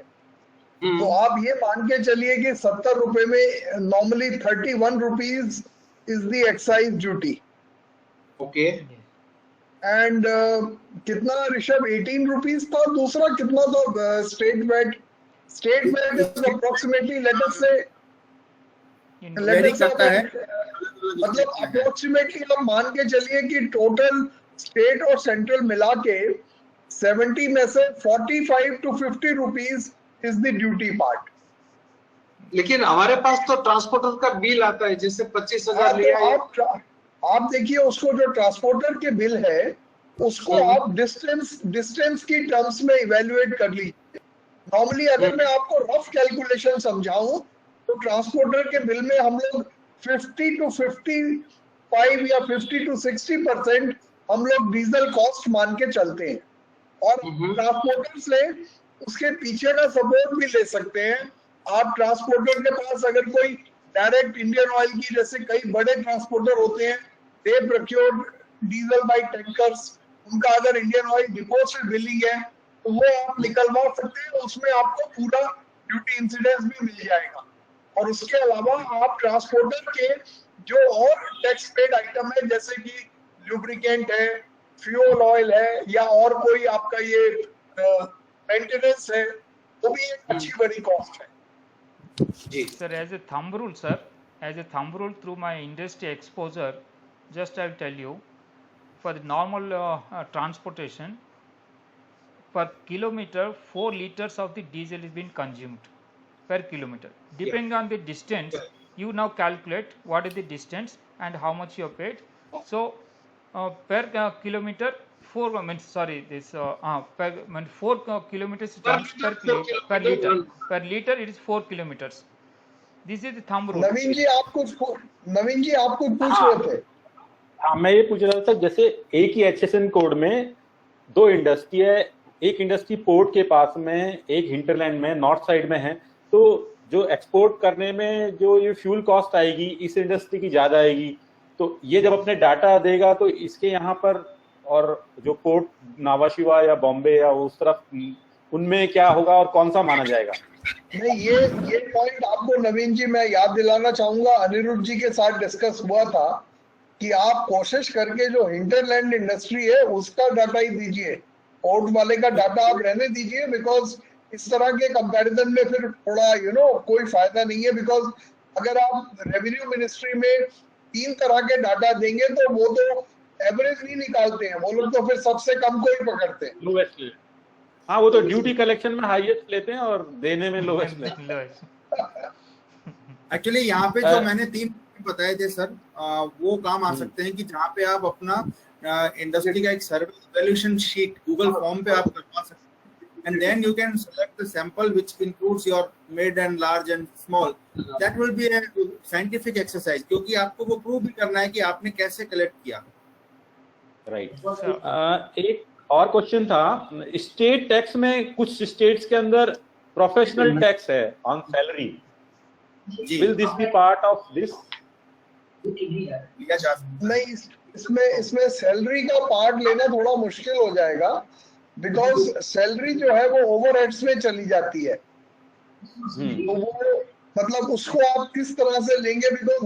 तो आप ये मान के चलिए कि 70 रुपए में normally 31 rupees is the excise duty. Okay. And कितना ऋषभ 18 रुपीज था, दूसरा कितना था state VAT? State VAT is approximately let us say vary करता है. मतलब अप्रोक्सीमेटली हम मान के चलिए कि टोटल स्टेट और सेंट्रल मिला के 70 में से 45 to 50 rupees is the duty part. लेकिन हमारे पास तो ट्रांसपोर्टर का बिल आता है जिससे 25,000 लिया है. आप देखिए उसको, जो ट्रांसपोर्टर के बिल है उसको आप डिस्टेंस की टर्म्स में इवेल्युएट कर लीजिए. नॉर्मली अगर मैं आपको रफ कैलकुलेशन समझाऊं तो ट्रांसपोर्टर के बिल में हम लोग 50 to 55 या 50 to 60% हम लोग डीजल कॉस्ट मान के चलते हैं, और ट्रांसपोर्टर से उसके पीछे का सपोर्ट भी ले सकते हैं. आप ट्रांसपोर्टर के पास अगर कोई डायरेक्ट इंडियन ऑयल की, जैसे कई बड़े ट्रांसपोर्टर होते हैं, दे प्रोक्योर डीजल बाय टैंकर्स, उनका अगर इंडियन ऑयल डिपो से बिलिंग है तो वो आप निकलवा सकते हैं, उसमें आपको पूरा ड्यूटी इंसिडेंस भी मिल जाएगा. और उसके अलावा आप ट्रांसपोर्टर के जो और टैक्स पेड आइटम है, जैसे कि लुब्रिकेंट है, फ्यूल ऑयल है, या और कोई आपका ये मेंटेनेंस है, वो भी एक अच्छी बड़ी कॉस्ट है. जी Sir, as a thumb rule, sir, as a thumb rule through my industry exposure, just I'll tell you, for the normal transportation, per kilometer 4 liters of the diesel is being consumed per kilometer. Depending on the distance, you now calculate what is the distance and how much you have paid. So per kilometer 4 kilometers per liter. Per liter it is 4 kilometers. This is the thumb rule. नवीन जी आप कुछ पूछ रहे थे? हाँ, मैं ये पूछ रहा था, जैसे एक ही HSN कोड में दो इंडस्ट्री है, एक इंडस्ट्री पोर्ट के पास में, एक हिंटरलैंड में, नॉर्थ साइड में है, तो जो एक्सपोर्ट करने में जो ये फ्यूल कॉस्ट आएगी इस इंडस्ट्री की ज्यादा आएगी, तो ये जब अपने डाटा देगा तो इसके यहाँ पर और जो पोर्ट नावाशिवा या बॉम्बे या उस तरफ उनमें क्या होगा और कौन सा माना जाएगा? नहीं, ये पॉइंट आपको नवीन जी मैं याद दिलाना चाहूंगा, अनिरुद्ध जी के साथ डिस्कस हुआ था कि आप कोशिश करके जो हिंटरलैंड इंडस्ट्री है उसका डाटा ही दीजिए, पोर्ट वाले का डाटा आप रहने दीजिए, बिकॉज इस तरह के कंपैरिजन में फिर थोड़ा कोई फायदा नहीं है। बिकॉज अगर आप रेवेन्यू मिनिस्ट्री में 3 तरह के डाटा देंगे तो वो तो एवरेज नहीं निकालते हैं, वो लोग तो फिर सबसे कम को ही पकड़ते हैं। लोवेस्ट। हाँ, वो तो ड्यूटी कलेक्शन में हाईएस्ट लेते हैं और देने में लोवेस्ट लेते हैं। एक्चुअली यहाँ पे जो मैंने 3 बताए थे सर, वो काम आ सकते हैं कि जहाँ पे आप अपना इंडस्ट्री का एक service valuation sheet Google form पे आप करवा सकते हैं, and then you can select the sample which includes your mid and large and small. That will be a scientific exercise, क्योंकि आपको वो प्रूव भी करना है कि आपने कैसे कलेक्ट किया। राइट। एक और क्वेश्चन था, स्टेट टैक्स में कुछ स्टेट्स के अंदर प्रोफेशनल टैक्स है on salary, will this be part of this? नहीं, इसमें सैलरी का पार्ट लेना थोड़ा मुश्किल हो जाएगा, बिकॉज सैलरी जो है वो ओवरहेड्स में चली जाती है, तो वो मतलब उसको आप किस तरह से लेंगे, बिकॉज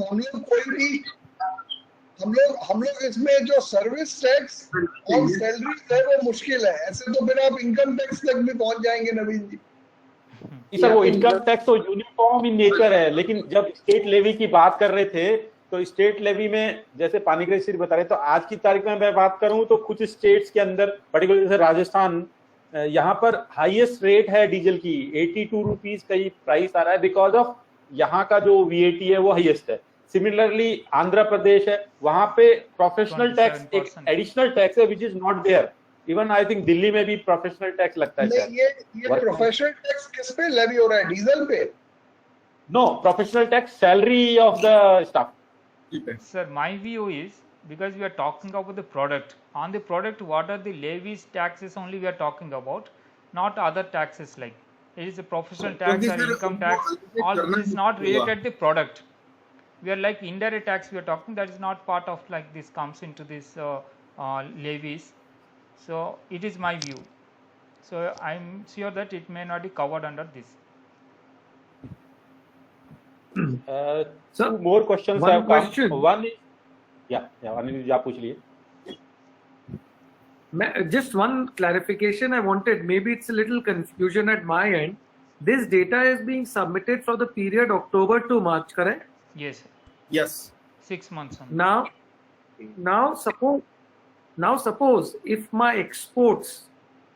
हम लोग इसमें जो सर्विस टैक्स और सैलरी है वो मुश्किल है, ऐसे तो फिर आप इनकम टैक्स तक भी पहुंच जाएंगे नवीन जी। सर, वो इनकम टैक्स तो यूनिफॉर्म इन नेचर है, लेकिन जब स्टेट लेवी की बात कर रहे थे तो स्टेट लेवी में जैसे पानीग्राही श्री बता रहे, तो आज की तारीख में मैं बात करूं तो कुछ स्टेट्स के अंदर पर्टिकुलर जैसे राजस्थान, यहाँ पर हाईएस्ट रेट है डीजल की, 82 रुपीज का ही प्राइस आ रहा है, बिकॉज ऑफ यहाँ का जो VAT है वो हाईएस्ट है। सिमिलरली आंध्र प्रदेश है, वहां पे प्रोफेशनल टैक्स एक एडिशनल टैक्स है which is not there. Even I think Delhi में भी प्रोफेशनल टैक्स लगता है। नहीं, ये प्रोफेशनल टैक्स किस पे लेवी हो रहा है, डीजल पे? No, professional tax salary of the staff. Sir, my view is, because we are talking about the product, on the product what are the levies, taxes only we are talking about, not other taxes like it is a professional tax or income tax, all this is not related to the product. We are like indirect tax we are talking, that is not part of like this comes into this levies. So it is my view. So I am sure that it may not be covered under this. Two more questions one have come. question. One is, yeah, आप पूछ लिए। Just one clarification I wanted. Maybe it's a little confusion at my end. This data is being submitted for the period October to March, correct? Yes, Yes. 6 months only. Now suppose if my exports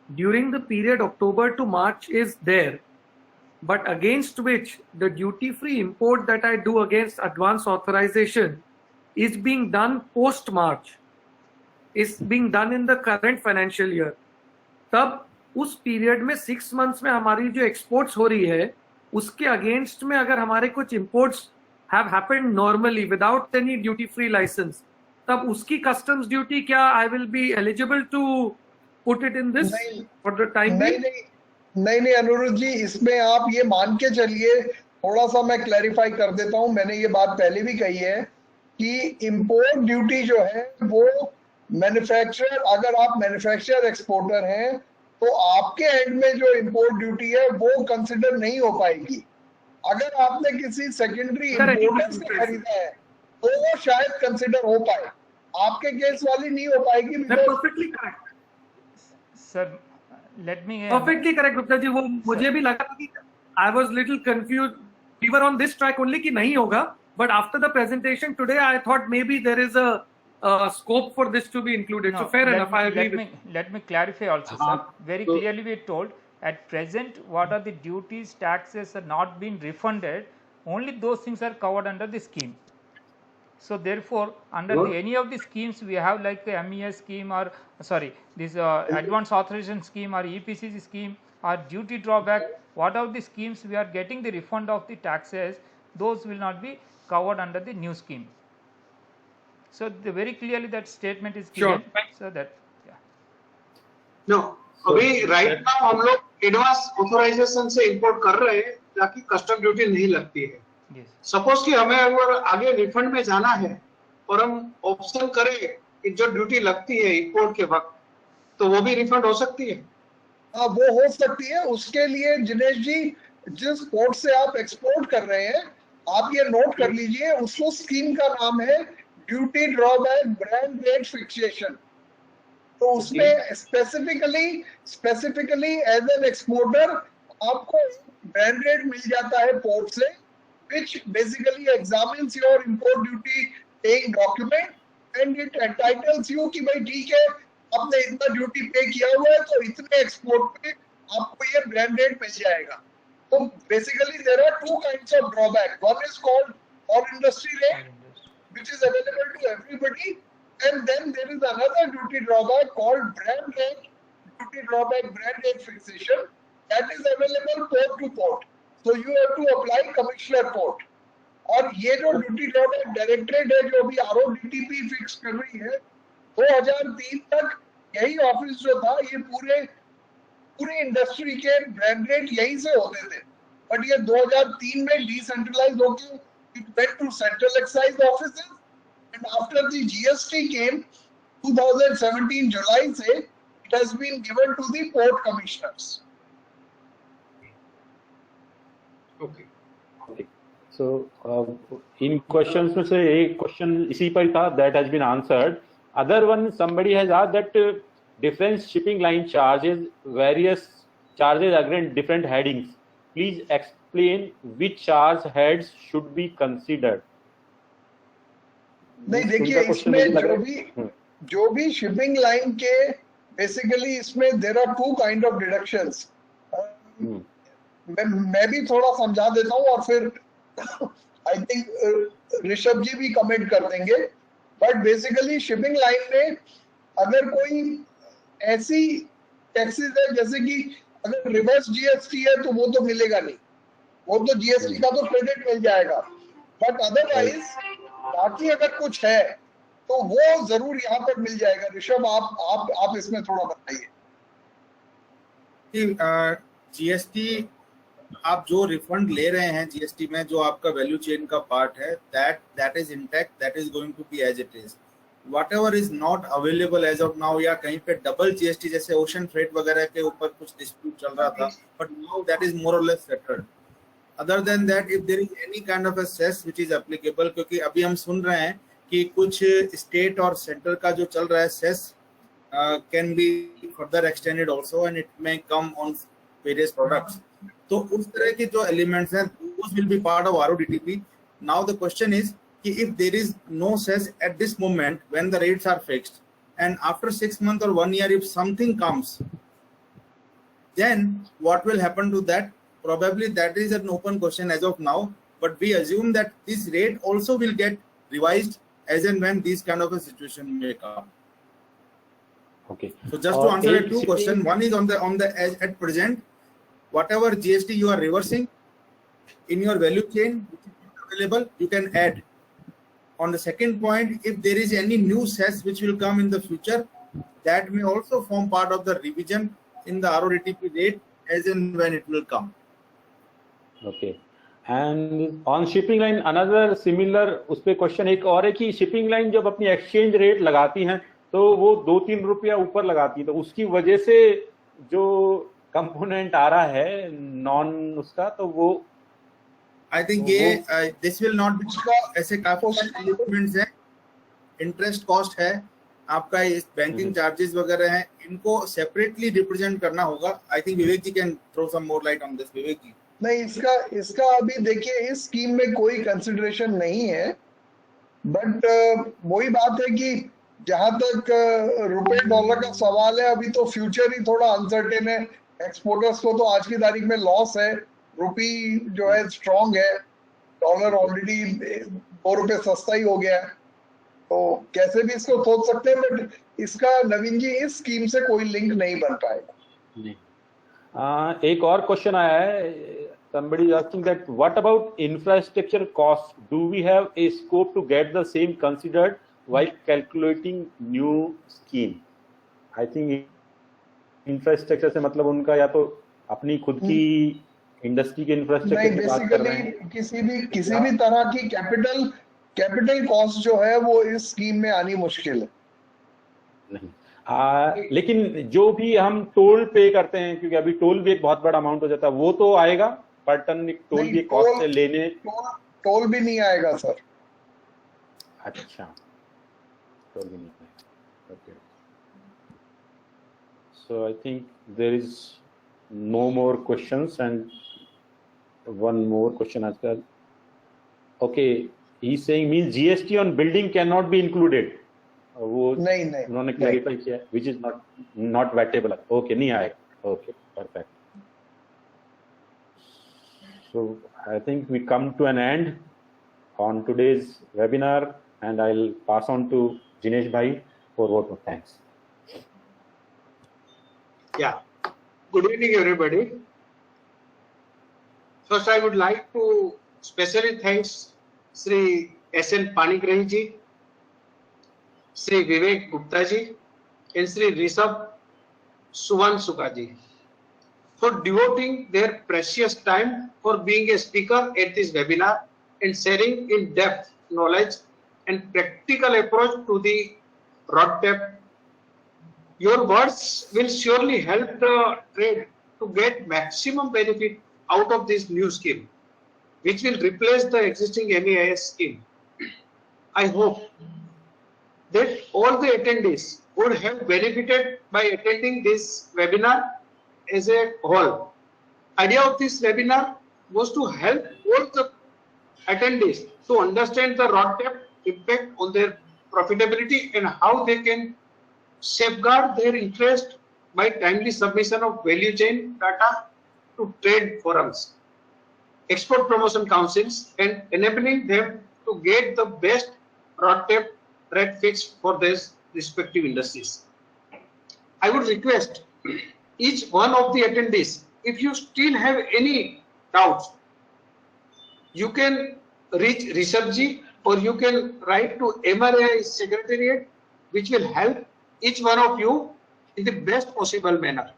during the period October to March is there, but against which the duty-free import that I do against advance authorization is being done post-March, is being done in the current financial year, तब उस period में 6 months में हमारी जो exports हो रही है उसके अगेंस्ट में अगर हमारे कुछ imports have happened normally without any duty free license, तब उसकी कस्टम्स ड्यूटी क्या I will be eligible to put it in this for the time? नहीं अनिरुद्ध जी, इसमें आप ये मान के चलिए, थोड़ा सा मैं क्लैरिफाई कर देता हूं, मैंने ये बात पहले भी कही है कि इंपोर्ट ड्यूटी जो है वो मैन्युफैक्चरर, अगर आप मैन्युफैक्चरर एक्सपोर्टर हैं तो आपके एंड में जो इंपोर्ट ड्यूटी है वो कंसिडर नहीं हो पाएगी। अगर आपने किसी सेकेंडरी इंपोर्टर से खरीदा है तो वो शायद कंसिडर हो पाए, आपके केस वाली नहीं हो पाएगी। Perfectly correct sir, let me perfectly correct Gupta ji, वो मुझे भी लगा कि I was little confused, we were on this track only कि नहीं होगा, but after the presentation today I thought maybe there is a scope for this to be included. So fair enough, I agree. Let me clarify also, sir. Very clearly we told at present what are the duties, taxes are not being refunded, only those things are covered under the scheme. So therefore under any of the schemes we have like the MES scheme or this advance authorization scheme or EPCC scheme or duty drawback, what are the schemes we are getting the refund of the taxes, those will not be covered under the new scheme. So very clearly that statement is given. Sure. So that no अभी right now हम लोग advance authorisation से import कर रहे हैं ताकि custom duty नहीं लगती है. yes. सपोज कि हमें अगर आगे रिफंड में जाना है और हम ऑप्शन करें कि जो ड्यूटी लगती है इंपोर्ट के वक्त, तो वो भी रिफंड हो सकती है. हाँ, वो हो सकती है. उसके लिए जिनेश जी, जिस पोर्ट से आप एक्सपोर्ट कर रहे हैं, आप ये नोट कर लीजिए, उसको स्कीम का नाम है duty drawback brand rate fixation. तो उसमें स्पेसिफिकली एज एन एक्सपोर्टर आपको ब्रांड रेट मिल जाता है पोर्ट से, which basically examines your import duty paying document and it entitles you कि भाई ठीक है, आपने इतना ड्यूटी पे किया हुआ है तो इतने एक्सपोर्ट पे आपको ये ब्रांड रेट मिल जाएगा. तो basically there are two kinds of drawback. One is called all industry rate which is available to everybody, and then there is another duty drawback called brand rate, duty drawback brand rate fixation, that is available port to port. So you have to apply commissioner port. और ये जो duty drawback directorate है जो अभी RODTP fix कर रही है, 2003 तक यही ऑफिस जो था, ये पूरे इंडस्ट्री के ब्रांड रेट यहीं से होते थे. बट ये 2003 में डिसेंट्रलाइज होके it went to central excise offices, and after the GST came 2017 July से, it has been given to the port commissioners. Okay. So in questions में से एक क्वेश्चन इसी पर था, that has been answered. Other one, somebody has asked that different shipping line charges various charges against different headings. Please explain which charge heads should be considered. नहीं, देखिए इसमें जो भी शिपिंग लाइन के बेसिकली इसमें there are two kind of deductions. मैं भी थोड़ा समझा देता हूँ और फिर आई थिंक ऋषभ जी भी कमेंट कर देंगे. बट बेसिकली शिपिंग लाइन में अगर कोई ऐसी टैक्सेस है जैसे कि अगर रिवर्स जीएसटी है तो वो तो मिलेगा नहीं, वो तो जीएसटी का तो क्रेडिट मिल जाएगा. बट अदरवाइज बाकी अगर कुछ है तो वो जरूर यहाँ पर मिल जाएगा. ऋषभ आप इसमें थोड़ा बताइए. जीएसटी आप जो रिफंड ले रहे हैं जीएसटी में, जो आपका वैल्यू चेन का पार्ट है, that is intact, that is going to be as it is. whatever is not available as of now, या कहीं पे डबल जीएसटी जैसे ओशन फ्रेट वगैरह के ऊपर कुछ डिस्प्यूट चल रहा था, but now that is more और less settled. Other than that, if there is any kind of a cess which is applicable, क्योंकि अभी हम सुन रहे हैं कि कुछ स्टेट और सेंटर का जो चल रहा है cess can be further extended also and it may come on various products. तो उस तरह के जो एलिमेंट्स हैं those will be part of RODTP. Now the question is if there is no cess at this moment when the rates are fixed, and after 6 months or 1 year if something comes, then what will happen to that? Probably that is an open question as of now, but we assume that this rate also will get revised as and when these kind of a situation may come. Okay. So just to answer two questions, one is on the at present, whatever GST you are reversing in your value chain which is not available, you can add. On the second point, if there is any new cess which will come in the future, that may also form part of the revision in the RODTP rate as and when it will come. Okay. And on shipping line, another similar उस पे question एक और है कि shipping line जब अपनी exchange rate लगाती हैं तो वो 2-3 रुपया ऊपर लगाती है, तो उसकी वजह से जो कंपोनेंट आ रहा है नॉन उसका, तो वो आई थिंक ये दिस विल नॉट बी, ऐसे काफी एलिमेंट्स हैं. इंटरेस्ट कॉस्ट है आपका, इस बैंकिंग चार्जेस वगैरह हैं, इनको सेपरेटली रिप्रेजेंट करना होगा. I think Vivek ji can throw some more light on this. Vivek ji. नहीं, इसका अभी देखिए इस स्कीम में कोई कंसिडरेशन नहीं है. बट वही बात है कि जहां तक रुपए डॉलर का सवाल है, अभी तो फ्यूचर ही थोड़ा अनसर्टेन है. एक्सपोर्टर्स को तो आज की तारीख में लॉस है. रुपी जो है स्ट्रॉन्ग है, डॉलर ऑलरेडी 2 रुपए सस्ता ही हो गया है, तो कैसे भी इसको सोच सकते हैं. बट इसका नवीन जी इस स्कीम से कोई लिंक नहीं बन पाएगा. एक और क्वेश्चन आया है somebody is asking that what about infrastructure costs? Do we have a scope to get the same considered while calculating new scheme? I think infrastructure से मतलब उनका या तो अपनी खुद की इंडस्ट्री के इंफ्रास्ट्रक्चर नहीं, की बात कर रहे हैं। बेसिकली किसी भी तरह की कैपिटल कॉस्ट जो है वो इस स्कीम में आनी मुश्किल है। नहीं, लेकिन जो भी हम टोल पे करते हैं, क्योंकि अभी टोल भी एक बहुत बड़ा अमाउंट हो जाता है, वो तो आएगा पर टन टोल नहीं, भी कॉस्ट से लेने। टोल भी नहीं आएगा सर। अच्छा, टोल भी नहीं आएगा। Okay, so I think there is no more questions and one more question आज का। Okay, he is saying means GST on building can not be included. वो नहीं उन्होंने क्लैरिफाई किया, which is not vatable. Okay, नहीं आएगा। Okay, perfect. So I think we come to an end on today's webinar and I will pass on to Jinesh bhai for vote of thanks. Yeah. Good evening, everybody. First, I would like to specially thanks Sri S.N. Panigrahi ji, Sri Vivek Gupta ji, and Sri Rishabh Suvansuka ji for devoting their precious time for being a speaker at this webinar and sharing in-depth knowledge and practical approach to the roadmap. Your words will surely help the trade to get maximum benefit out of this new scheme, which will replace the existing MEIS scheme. I hope that all the attendees would have benefited by attending this webinar as a whole. Idea of this webinar was to help all the attendees to understand the roadmap impact on their profitability and how they can safeguard their interest by timely submission of value chain data to trade forums, export promotion councils, and enabling them to get the best roadmap rate fix for their respective industries. I would request each one of the attendees, if you still have any doubts, you can reach Rishabh ji or you can write to MRAI Secretariat, which will help each one of you in the best possible manner.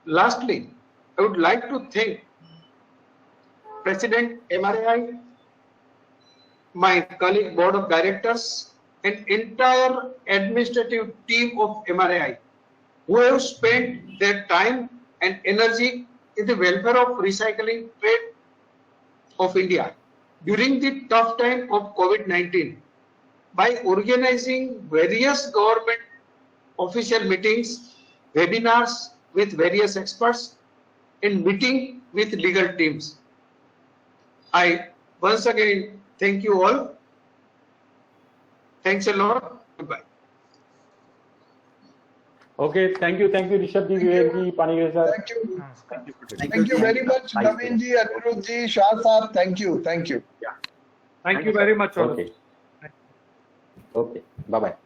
Lastly, I would like to thank President MRAI, my colleague board of directors, and entire administrative team of MRAI who have spent their time and energy in the welfare of recycling trade of India during the tough time of COVID-19 by organizing various government official meetings, webinars with various experts, and meeting with legal teams. I once again thank you all. Thanks a lot. Goodbye. Okay, thank you Rishabh ji, Vivek ji, Panigrahi sir. Thank you very much, Naveen ji, Anirudh ji, Shah Saab. Thank you. Thank you very much. Okay, bye bye.